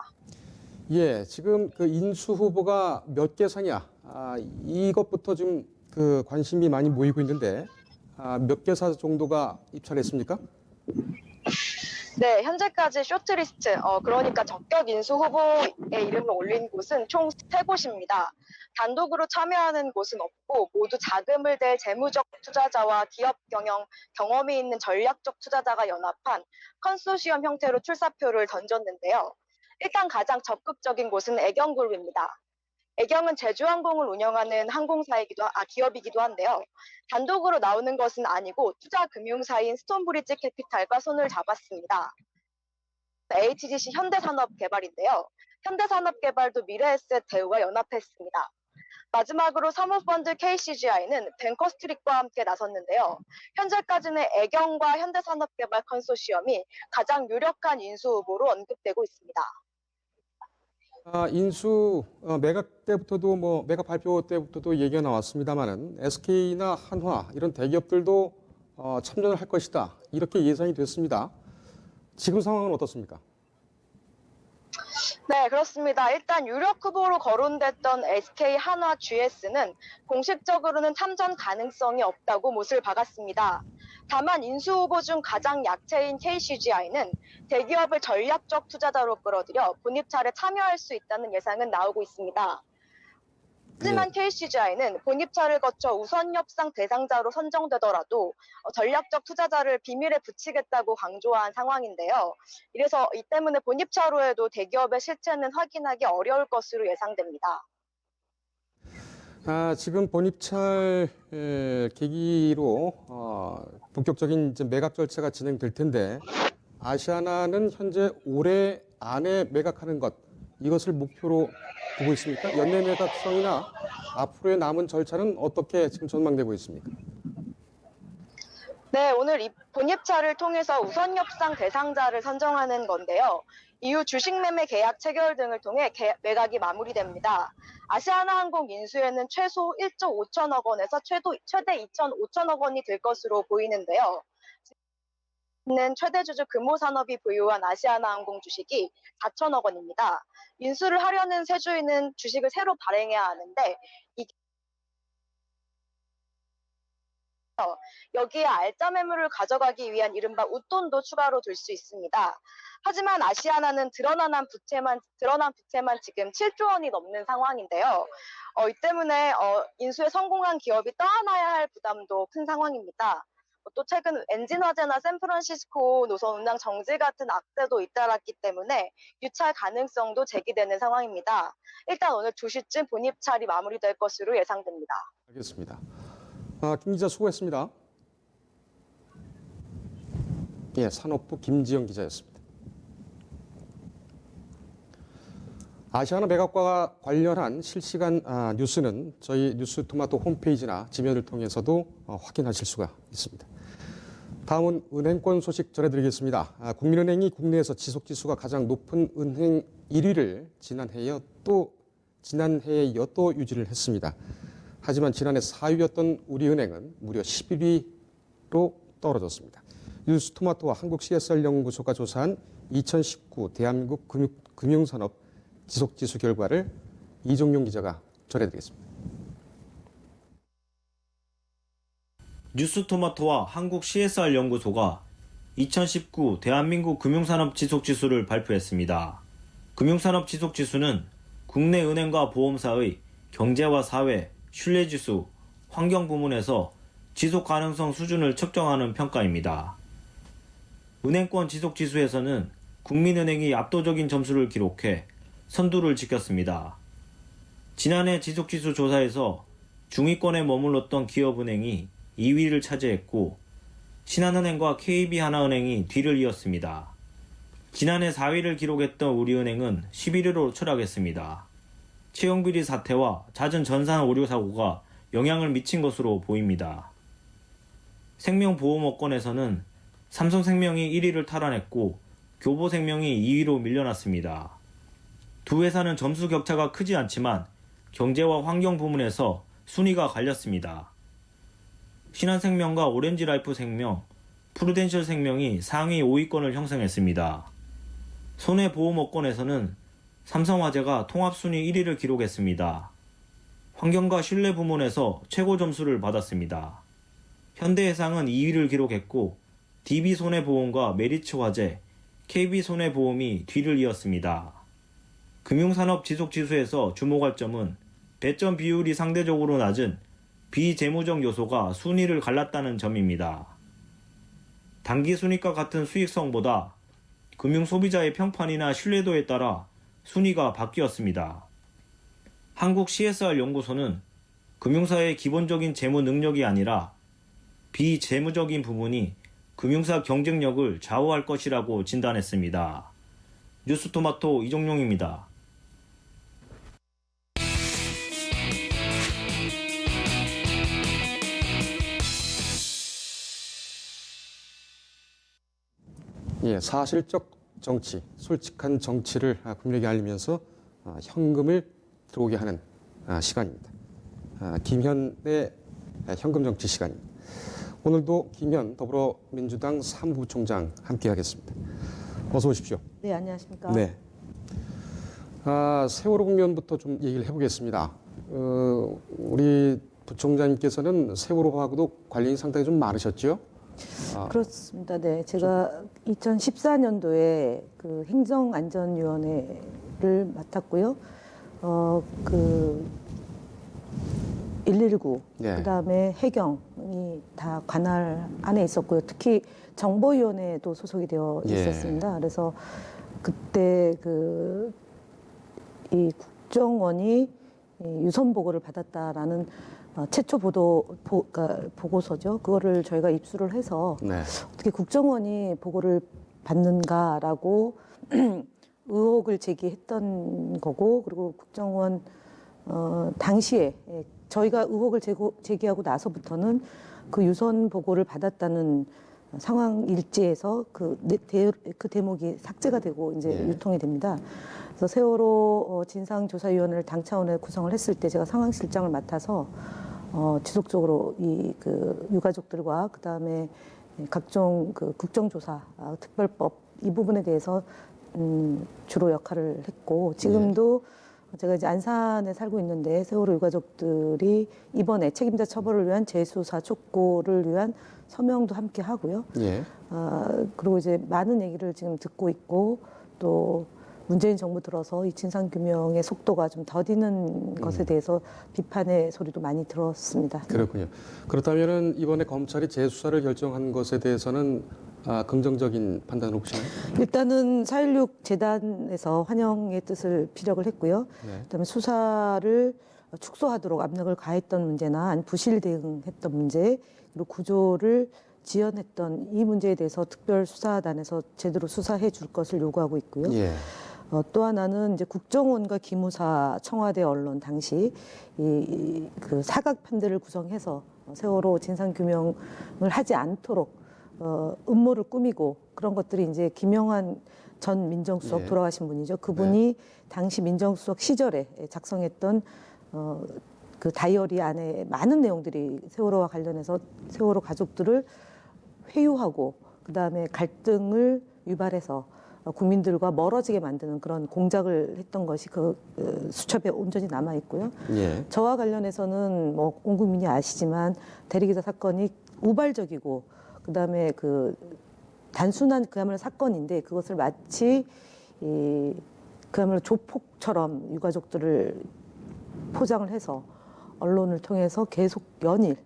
예, 지금 그 인수 후보가 몇 개 사냐? 이것부터 좀 그 관심이 많이 모이고 있는데 몇 개 사 정도가 입찰했습니까? 네, 현재까지 쇼트리스트, 그러니까 적격 인수 후보의 이름을 올린 곳은 총 3곳입니다. 단독으로 참여하는 곳은 없고 모두 자금을 댈 재무적 투자자와 기업 경험이 있는 전략적 투자자가 연합한 컨소시엄 형태로 출사표를 던졌는데요. 일단 가장 적극적인 곳은 애경그룹입니다. 애경은 제주항공을 운영하는 기업이기도 한데요. 단독으로 나오는 것은 아니고 투자금융사인 스톤브리지 캐피탈과 손을 잡았습니다. HGC 현대산업개발인데요. 현대산업개발도 미래에셋 대우와 연합했습니다. 마지막으로 사모펀드 KCGI는 뱅커스트릿과 함께 나섰는데요. 현재까지는 애경과 현대산업개발 컨소시엄이 가장 유력한 인수 후보로 언급되고 있습니다. 인수 매각 때부터도 매각 발표 때부터도 얘기가 나왔습니다만은 SK나 한화 이런 대기업들도 참전을 할 것이다 이렇게 예상이 됐습니다. 지금 상황은 어떻습니까? 네, 그렇습니다. 일단 유력 후보로 거론됐던 SK, 한화, GS는 공식적으로는 참전 가능성이 없다고 못을 박았습니다. 다만 인수 후보 중 가장 약체인 KCGI는 대기업을 전략적 투자자로 끌어들여 본입찰에 참여할 수 있다는 예상은 나오고 있습니다. 하지만 KCGI는 본입찰을 거쳐 우선 협상 대상자로 선정되더라도 전략적 투자자를 비밀에 붙이겠다고 강조한 상황인데요. 이래서 이 때문에 본입찰 후에도 대기업의 실체는 확인하기 어려울 것으로 예상됩니다. 지금 본입찰 계기로 본격적인 이제 매각 절차가 진행될 텐데 아시아나는 현재 올해 안에 매각하는 것 이것을 목표로 보고 있습니까? 연내 매각성이나 앞으로의 남은 절차는 어떻게 지금 전망되고 있습니까? 네, 오늘 본입찰을 통해서 우선 협상 대상자를 선정하는 건데요. 이후 주식 매매 계약 체결 등을 통해 매각이 마무리됩니다. 아시아나항공 인수에는 최소 1조 5천억 원에서 최대 2,500억 원이 될 것으로 보이는데요. 는 최대 주주 금호산업이 보유한 아시아나항공 주식이 4천억 원입니다. 인수를 하려는 세주인은 주식을 새로 발행해야 하는데 여기에 알짜 매물을 가져가기 위한 이른바 웃돈도 추가로 들 수 있습니다. 하지만 아시아나는 드러난 부채만 지금 7조 원이 넘는 상황인데요. 이 때문에 인수에 성공한 기업이 떠안아야 할 부담도 큰 상황입니다. 또 최근 엔진 화재나 샌프란시스코 노선 운항 정지 같은 악재도 잇따랐기 때문에 유찰 가능성도 제기되는 상황입니다. 일단 오늘 2시쯤 본입찰이 마무리될 것으로 예상됩니다. 알겠습니다. 김 기자 수고했습니다. 예, 산업부 김지영 기자였습니다. 아시아나 백악관과 관련한 실시간 뉴스는 저희 뉴스토마토 홈페이지나 지면을 통해서도 확인하실 수가 있습니다. 다음은 은행권 소식 전해드리겠습니다. 국민은행이 국내에서 지속지수가 가장 높은 은행 1위를 지난해에 또 유지를 했습니다. 하지만 지난해 4위였던 우리은행은 무려 11위로 떨어졌습니다. 뉴스토마토와 한국 CSR 연구소가 조사한 2019 대한민국 금융산업 지속지수 결과를 이종용 기자가 전해드리겠습니다. 뉴스토마토와 한국 CSR 연구소가 2019 대한민국 금융산업 지속지수를 발표했습니다. 금융산업 지속지수는 국내 은행과 보험사의 경제와 사회, 신뢰지수, 환경 부문에서 지속 가능성 수준을 측정하는 평가입니다. 은행권 지속지수에서는 국민은행이 압도적인 점수를 기록해 선두를 지켰습니다. 지난해 지속지수 조사에서 중위권에 머물렀던 기업은행이 2위를 차지했고 신한은행과 KB하나은행이 뒤를 이었습니다. 지난해 4위를 기록했던 우리은행은 11위로 추락했습니다. 채용비리 사태와 잦은 전산 오류 사고가 영향을 미친 것으로 보입니다. 생명보험업권에서는 삼성생명이 1위를 탈환했고 교보생명이 2위로 밀려났습니다. 두 회사는 점수 격차가 크지 않지만 경제와 환경 부문에서 순위가 갈렸습니다. 신한생명과 오렌지라이프생명, 프루덴셜생명이 상위 5위권을 형성했습니다. 손해보험업권에서는 삼성화재가 통합순위 1위를 기록했습니다. 환경과 신뢰 부문에서 최고 점수를 받았습니다. 현대해상은 2위를 기록했고 DB손해보험과 메리츠화재, KB손해보험이 뒤를 이었습니다. 금융산업 지속지수에서 주목할 점은 배점 비율이 상대적으로 낮은 비재무적 요소가 순위를 갈랐다는 점입니다. 단기 순위과 같은 수익성보다 금융소비자의 평판이나 신뢰도에 따라 순위가 바뀌었습니다. 한국 CSR 연구소는 금융사의 기본적인 재무 능력이 아니라 비재무적인 부분이 금융사 경쟁력을 좌우할 것이라고 진단했습니다. 뉴스토마토 이종용입니다. 예, 사실적 정치, 솔직한 정치를 국민에게 알리면서 현금을 들어오게 하는 시간입니다. 김현의 현금 정치 시간입니다. 오늘도 김현 더불어민주당 사무부총장 함께하겠습니다. 어서 오십시오. 네, 안녕하십니까. 네. 세월호 국면부터 좀 얘기를 해보겠습니다. 우리 부총장님께서는 세월호하고도 관련이 상당히 좀 많으셨죠? 그렇습니다. 네, 제가 2014년도에 그 행정안전위원회를 맡았고요. 그 119, 네. 그다음에 해경이 다 관할 안에 있었고요. 특히 정보위원회에도 소속이 되어 있었습니다. 그래서 그때 이 국정원이 유선 보고를 받았다라는 최초 보고서죠. 그거를 저희가 입수를 해서 네. 어떻게 국정원이 보고를 받는가라고 의혹을 제기했던 거고, 그리고 국정원 당시에 저희가 의혹을 제기하고 나서부터는 그 유선 보고를 받았다는 상황 일지에서 그 대목이 삭제가 되고 이제 유통이 됩니다. 그래서 세월호 진상조사위원회를 당 차원에 구성을 했을 때 제가 상황실장을 맡아서 지속적으로 그 유가족들과 그다음에 각종 그 국정조사 특별법 이 부분에 대해서 주로 역할을 했고, 지금도 제가 이제 안산에 살고 있는데 세월호 유가족들이 이번에 책임자 처벌을 위한 재수사 촉구를 위한 서명도 함께 하고요. 예. 그리고 이제 많은 얘기를 지금 듣고 있고, 또 문재인 정부 들어서 이 진상규명의 속도가 좀 더디는 것에 대해서 비판의 소리도 많이 들었습니다. 그렇군요. 그렇다면은 이번에 검찰이 재수사를 결정한 것에 대해서는 긍정적인 판단을 혹시 하나요? 일단은 4.16 재단에서 환영의 뜻을 피력을 했고요. 네. 그다음에 수사를 축소하도록 압력을 가했던 문제나 아니 부실 대응했던 문제 그리고 구조를 지연했던 이 문제에 대해서 특별수사단에서 제대로 수사해 줄 것을 요구하고 있고요. 예. 또 하나는 이제 국정원과 기무사, 청와대 언론 당시 그 사각 편대를 구성해서 세월호 진상 규명을 하지 않도록 음모를 꾸미고 그런 것들이 이제 김영환 전 민정수석 예. 돌아가신 분이죠. 그분이 당시 민정수석 시절에 작성했던 그 다이어리 안에 많은 내용들이 세월호와 관련해서 세월호 가족들을 회유하고 그다음에 갈등을 유발해서 국민들과 멀어지게 만드는 그런 공작을 했던 것이 그 수첩에 온전히 남아 있고요. 예. 저와 관련해서는 뭐 온 국민이 아시지만 대리기사 사건이 우발적이고 그다음에 그 단순한 그야말로 사건인데 그것을 마치 그야말로 조폭처럼 유가족들을 포장을 해서 언론을 통해서 계속 연일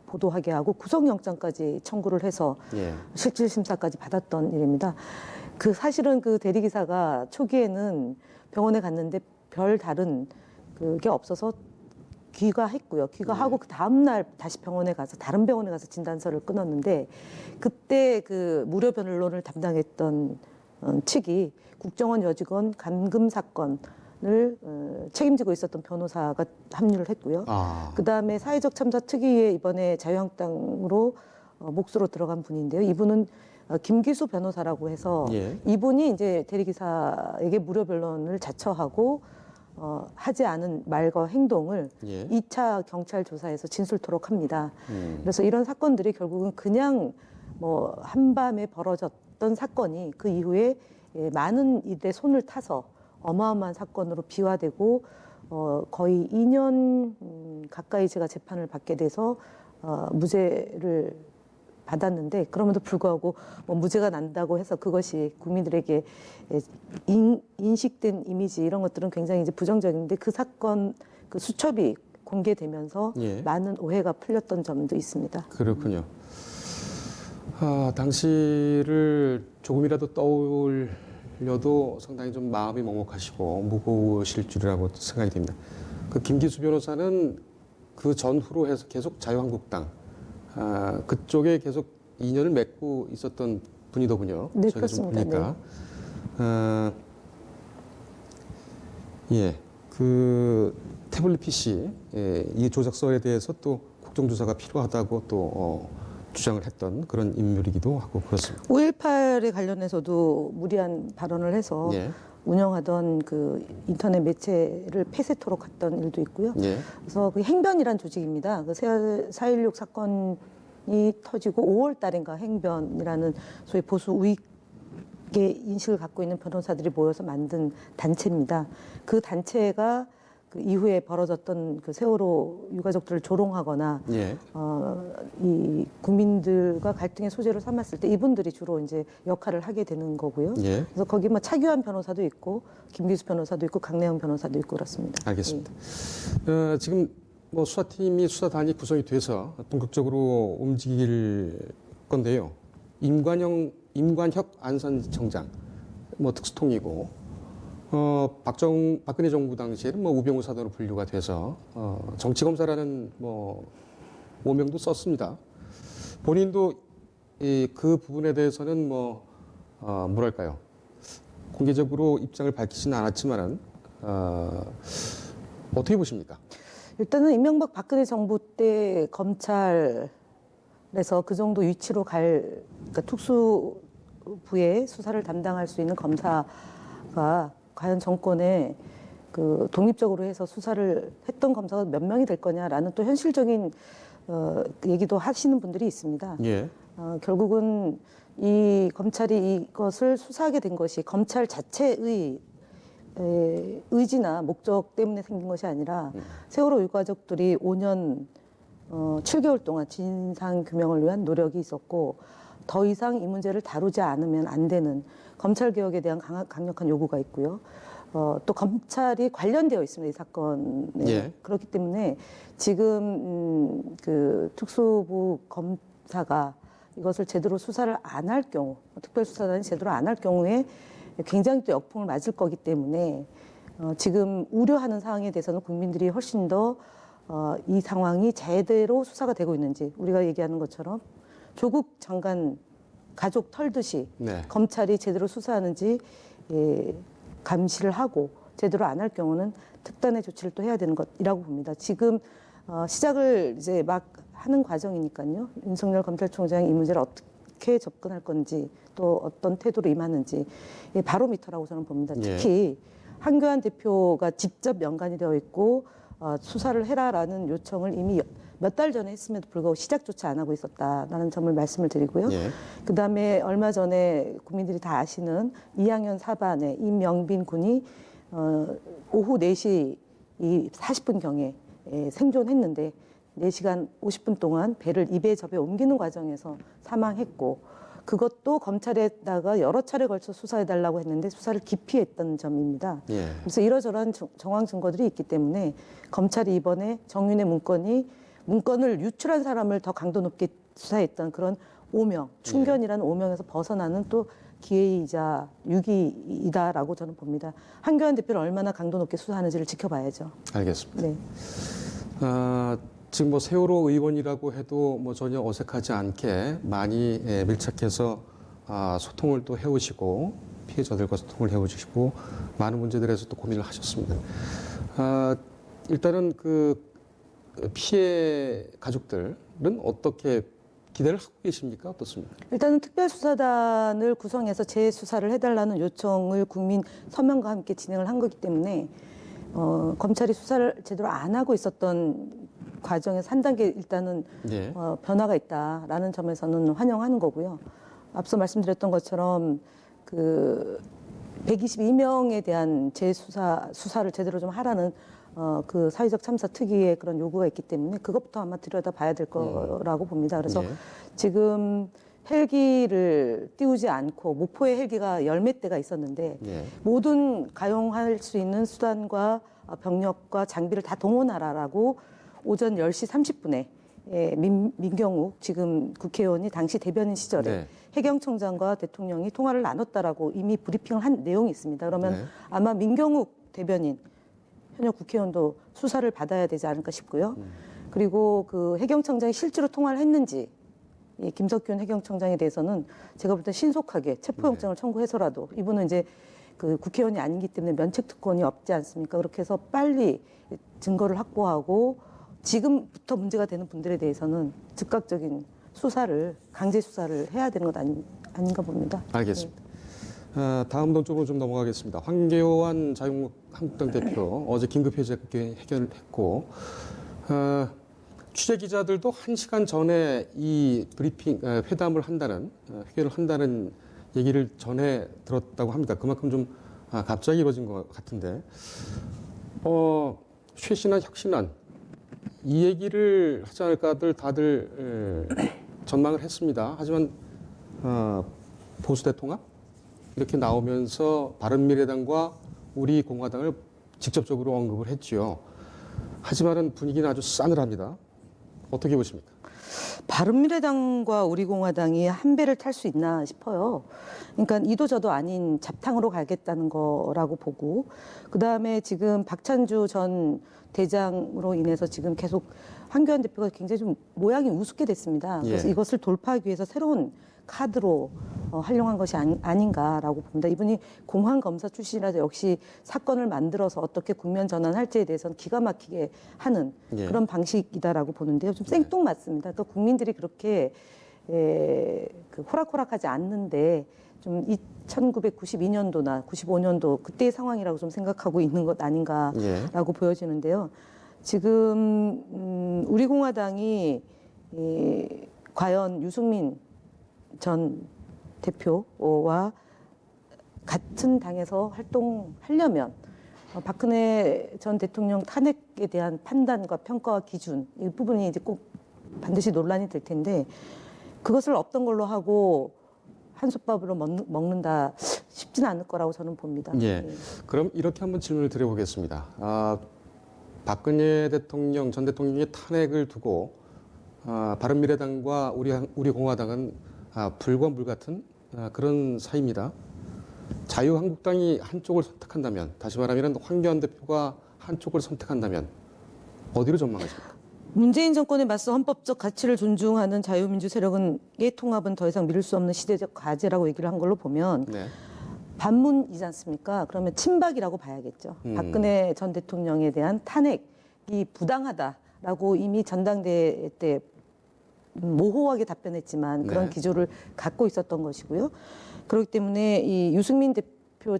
보도하게 하고 구속영장까지 청구를 해서 예. 실질심사까지 받았던 일입니다. 그 사실은 그 대리기사가 초기에는 병원에 갔는데 별 다른 그게 없어서 귀가했고요. 귀가하고 그 다음날 다시 병원에 가서 다른 병원에 가서 진단서를 끊었는데 그때 그 무료 변론을 담당했던 측이 국정원 여직원 감금 사건을 책임지고 있었던 변호사가 합류를 했고요. 그다음에 사회적 참사 특위에 이번에 자유한국당으로 몫으로 들어간 분인데요. 이분은 김기수 변호사라고 해서 예. 이분이 이제 대리기사에게 무료 변론을 자처하고 하지 않은 말과 행동을 예. 2차 경찰 조사에서 진술토록 합니다. 그래서 이런 사건들이 결국은 그냥 뭐 한밤에 벌어졌던 사건이 그 이후에 많은 일에 손을 타서 어마어마한 사건으로 비화되고 거의 2년 가까이 제가 재판을 받게 돼서 무죄를 받았는데 그럼에도 불구하고 뭐 무죄가 난다고 해서 그것이 국민들에게 인식된 이미지 이런 것들은 굉장히 이제 부정적인데 그 사건 그 수첩이 공개되면서 예. 많은 오해가 풀렸던 점도 있습니다. 그렇군요. 당시를 조금이라도 떠올려도 상당히 좀 마음이 먹먹하시고 무거우실 줄이라고 생각이 됩니다. 그 김기수 변호사는 그 전후로 해서 계속 자유한국당 그쪽에 계속 인연을 맺고 있었던 분이더군요. 네, 저희가 좀 그렇습니다. 보니까. 예, 그 태블릿 PC 이 조작서에 대해서 또 국정조사가 필요하다고 또 주장을 했던 그런 인물이기도 하고 그렇습니다. 5.18에 관련해서도 무리한 발언을 해서 예, 운영하던 그 인터넷 매체를 폐쇄토록 했던 일도 있고요. 예, 그래서 그 행변이란 조직입니다. 그 4.16 사건이 터지고 5월 달인가 행변이라는 소위 보수 우익의 인식을 갖고 있는 변호사들이 모여서 만든 단체입니다. 그 단체가 그 이후에 벌어졌던 그 세월호 유가족들을 조롱하거나 예, 이 국민들과 갈등의 소재로 삼았을 때 이분들이 주로 이제 역할을 하게 되는 거고요. 예. 그래서 거기 뭐 차규환 변호사도 있고 김기수 변호사도 있고 강내영 변호사도 있고 그렇습니다. 알겠습니다. 지금 뭐 수사팀이 수사단이 구성이 돼서 본격적으로 움직일 건데요. 임관혁 안산청장, 뭐 특수통이고, 박근혜 정부 당시에는 뭐 우병우 사도로 분류가 돼서 정치검사라는 뭐 오명도 썼습니다. 본인도 그 부분에 대해서는 뭐랄까요, 공개적으로 입장을 밝히지는 않았지만은 어떻게 보십니까? 일단은 이명박 박근혜 정부 때 검찰에서 그 정도 위치로 그러니까 특수부의 수사를 담당할 수 있는 검사가 과연 정권에 그 독립적으로 해서 수사를 했던 검사가 몇 명이 될 거냐라는 또 현실적인 얘기도 하시는 분들이 있습니다. 예, 결국은 이 검찰이 이것을 수사하게 된 것이 검찰 자체의 의지나 목적 때문에 생긴 것이 아니라 세월호 유가족들이 5년 7개월 동안 진상 규명을 위한 노력이 있었고 더 이상 이 문제를 다루지 않으면 안 되는 검찰 개혁에 대한 강력한 요구가 있고요. 또 검찰이 관련되어 있습니다, 이 사건에. 예. 그렇기 때문에 지금 그 특수부 검사가 이것을 제대로 수사를 안 할 경우, 특별수사단이 제대로 안 할 경우에 굉장히 또 역풍을 맞을 거기 때문에 지금 우려하는 상황에 대해서는 국민들이 훨씬 더 이 상황이 제대로 수사가 되고 있는지, 우리가 얘기하는 것처럼 조국 장관 가족 털듯이 네. 검찰이 제대로 수사하는지 감시를 하고 제대로 안 할 경우는 특단의 조치를 또 해야 되는 것이라고 봅니다. 지금 시작을 이제 막 하는 과정이니까요. 윤석열 검찰총장이 이 문제를 어떻게 접근할 건지 또 어떤 태도로 임하는지 바로미터라고 저는 봅니다. 특히 한교안 대표가 직접 연관이 되어 있고 수사를 해라라는 요청을 이미 몇 달 전에 했음에도 불구하고 시작조차 안 하고 있었다라는 점을 말씀을 드리고요. 예. 그다음에 얼마 전에 국민들이 다 아시는 2학년 4반의 임영빈 군이 오후 4시 40분경에 생존했는데 4시간 50분 동안 배를 입에 접에 옮기는 과정에서 사망했고, 그것도 검찰에다가 여러 차례 걸쳐 수사해달라고 했는데 수사를 기피했던 점입니다. 예. 그래서 이러저러한 정황 증거들이 있기 때문에 검찰이 이번에 정윤의 문건을 유출한 사람을 더 강도 높게 수사했던 그런 오명, 충견이라는 오명에서 벗어나는 또 기회이자 유기이다라고 저는 봅니다. 한교안 대표를 얼마나 강도 높게 수사하는지를 지켜봐야죠. 알겠습니다. 네. 지금 뭐 세월호 의원이라고 해도 뭐 전혀 어색하지 않게 많이 밀착해서 소통을 또 해오시고 피해자들과 소통을 해오시고 많은 문제들에서 또 고민을 하셨습니다. 일단은 그 피해 가족들은 어떻게 기대를 하고 계십니까? 어떻습니까? 일단은 특별수사단을 구성해서 재수사를 해달라는 요청을 국민 서명과 함께 진행을 한 거기 때문에 검찰이 수사를 제대로 안 하고 있었던 과정에서 한 단계 일단은 예. 변화가 있다라는 점에서는 환영하는 거고요. 앞서 말씀드렸던 것처럼 그 122명에 대한 수사를 제대로 좀 하라는 그 사회적 참사 특위의 그런 요구가 있기 때문에 그것부터 아마 들여다봐야 될 거라고 봅니다. 그래서 예. 지금 헬기를 띄우지 않고 목포에 헬기가 10몇 대가 있었는데 예. 모든 가용할 수 있는 수단과 병력과 장비를 다 동원하라라고 오전 10시 30분에 민경욱 지금 국회의원이 당시 대변인 시절에 네. 해경청장과 대통령이 통화를 나눴다라고 이미 브리핑을 한 내용이 있습니다. 그러면 네. 아마 민경욱 대변인 현역 국회의원도 수사를 받아야 되지 않을까 싶고요. 그리고 그 해경청장이 실제로 통화를 했는지 이 김석균 해경청장에 대해서는 제가 볼 때 신속하게 체포영장을 청구해서라도 이분은 이제 그 국회의원이 아니기 때문에 면책특권이 없지 않습니까? 그렇게 해서 빨리 증거를 확보하고 지금부터 문제가 되는 분들에 대해서는 즉각적인 수사를 강제 수사를 해야 되는 것 아닌가 봅니다. 알겠습니다. 다음 논쪽으로 좀 넘어가겠습니다. 황교안 자유한국당 대표 어제 긴급 회견을 했고 취재 기자들도 1시간 전에 이 브리핑 회담을 한다는 회견을 한다는 얘기를 전해 들었다고 합니다. 그만큼 좀 갑자기 이루어진 것 같은데 쇄신안 혁신안 이 얘기를 하지 않을까들 다들 전망을 했습니다. 하지만 보수대 통합 이렇게 나오면서 바른미래당과 우리 공화당을 직접적으로 언급을 했지요. 하지만은 분위기는 아주 싸늘합니다. 어떻게 보십니까? 바른미래당과 우리공화당이 한 배를 탈 수 있나 싶어요. 그러니까 이도 저도 아닌 잡탕으로 가겠다는 거라고 보고, 그다음에 지금 박찬주 전 대장으로 인해서 지금 계속 한교안 대표가 굉장히 좀 모양이 우습게 됐습니다. 그래서 예. 이것을 돌파하기 위해서 새로운 카드로 활용한 것이 아닌가라고 봅니다. 이분이 공안검사 출신이라서 역시 사건을 만들어서 어떻게 국면 전환할지에 대해서는 기가 막히게 하는 예. 그런 방식이다라고 보는데요. 좀 생뚱맞습니다. 그러니까 국민들이 그렇게 그 호락호락하지 않는데 좀 1992년도나 95년도 그때의 상황이라고 좀 생각하고 있는 것 아닌가라고 보여지는데요. 지금 우리 공화당이 과연 유승민 전 대표와 같은 당에서 활동하려면 박근혜 전 대통령 탄핵에 대한 판단과 평가와 기준 이 부분이 이제 꼭 반드시 논란이 될 텐데 그것을 없던 걸로 하고 한솥밥으로 먹는다 쉽지는 않을 거라고 저는 봅니다. 예. 그럼 이렇게 한번 질문을 드려보겠습니다. 박근혜 대통령 전 대통령의 탄핵을 두고 바른미래당과 우리 공화당은 불과 물 같은 그런 사이입니다. 자유한국당이 한쪽을 선택한다면, 다시 말하면 황교안 대표가 한쪽을 선택한다면 어디로 전망하십니까? 문재인 정권에 맞서 헌법적 가치를 존중하는 자유민주 세력의 통합은 더 이상 미룰 수 없는 시대적 과제라고 얘기를 한 걸로 보면 네. 반문이지 않습니까? 그러면 친박이라고 봐야겠죠. 박근혜 전 대통령에 대한 탄핵이 부당하다라고 이미 전당대회 때 모호하게 답변했지만 그런 네. 기조를 갖고 있었던 것이고요. 그렇기 때문에 이 유승민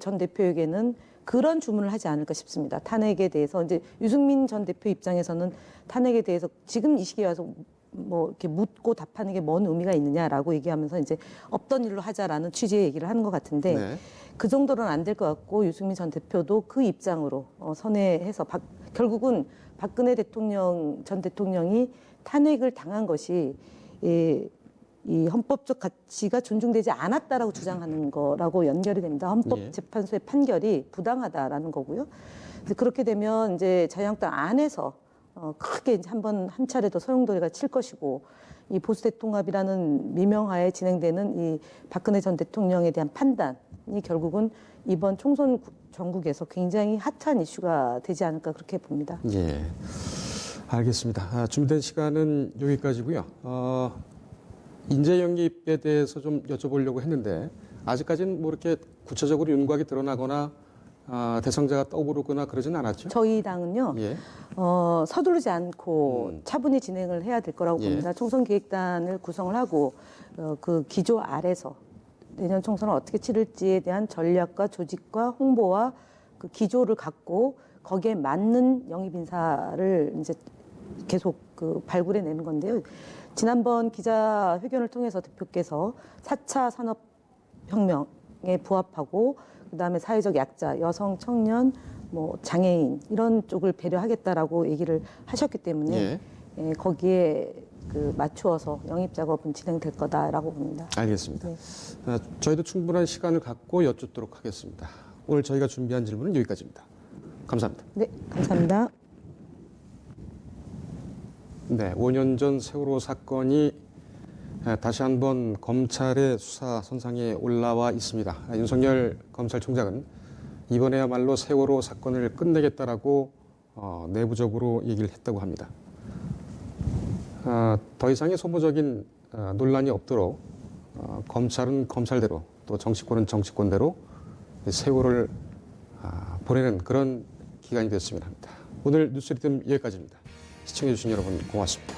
전 대표에게는 그런 주문을 하지 않을까 싶습니다. 탄핵에 대해서 이제 유승민 전 대표 입장에서는 탄핵에 대해서 지금 이 시기에 와서 뭐 이렇게 묻고 답하는 게 뭔 의미가 있느냐라고 얘기하면서 이제 없던 일로 하자라는 취지의 얘기를 하는 것 같은데 네. 그 정도는 안 될 것 같고 유승민 전 대표도 그 입장으로 선회해서 결국은 박근혜 전 대통령이 탄핵을 당한 것이 이 헌법적 가치가 존중되지 않았다라고 주장하는 거라고 연결이 됩니다. 헌법재판소의 판결이 부당하다라는 거고요. 그래서 그렇게 되면 이제 자유한국당 안에서 크게 이제 한 차례 더 소용돌이가 칠 것이고 이 보수대 통합이라는 미명하에 진행되는 이 박근혜 전 대통령에 대한 판단이 결국은 이번 총선 전국에서 굉장히 핫한 이슈가 되지 않을까 그렇게 봅니다. 예. 알겠습니다. 준비된 시간은 여기까지고요. 인재 영입에 대해서 좀 여쭤보려고 했는데 아직까지는 뭐 이렇게 구체적으로 윤곽이 드러나거나 대상자가 떠오르거나 그러진 않았죠? 저희 당은요. 예. 서두르지 않고 차분히 진행을 해야 될 거라고 예. 봅니다. 총선기획단을 구성을 하고 그 기조 아래서 내년 총선을 어떻게 치를지에 대한 전략과 조직과 홍보와 그 기조를 갖고 거기에 맞는 영입 인사를 이제 계속 그 발굴해 내는 건데요. 지난번 기자회견을 통해서 대표께서 4차 산업혁명에 부합하고 그다음에 사회적 약자, 여성, 청년, 뭐 장애인 이런 쪽을 배려하겠다라고 얘기를 하셨기 때문에 예. 거기에 그 맞추어서 영입 작업은 진행될 거다라고 봅니다. 알겠습니다. 네. 저희도 충분한 시간을 갖고 여쭙도록 하겠습니다. 오늘 저희가 준비한 질문은 여기까지입니다. 감사합니다. 네, 감사합니다. 네, 5년 전 세월호 사건이 다시 한번 검찰의 수사 선상에 올라와 있습니다. 윤석열 검찰총장은 이번에야말로 세월호 사건을 끝내겠다라고 내부적으로 얘기를 했다고 합니다. 더 이상의 소모적인 논란이 없도록 검찰은 검찰대로 또 정치권은 정치권대로 세월호를 보내는 그런 기간이 됐으면 합니다. 오늘 뉴스 리듬 여기까지입니다. 시청해주신 여러분 고맙습니다.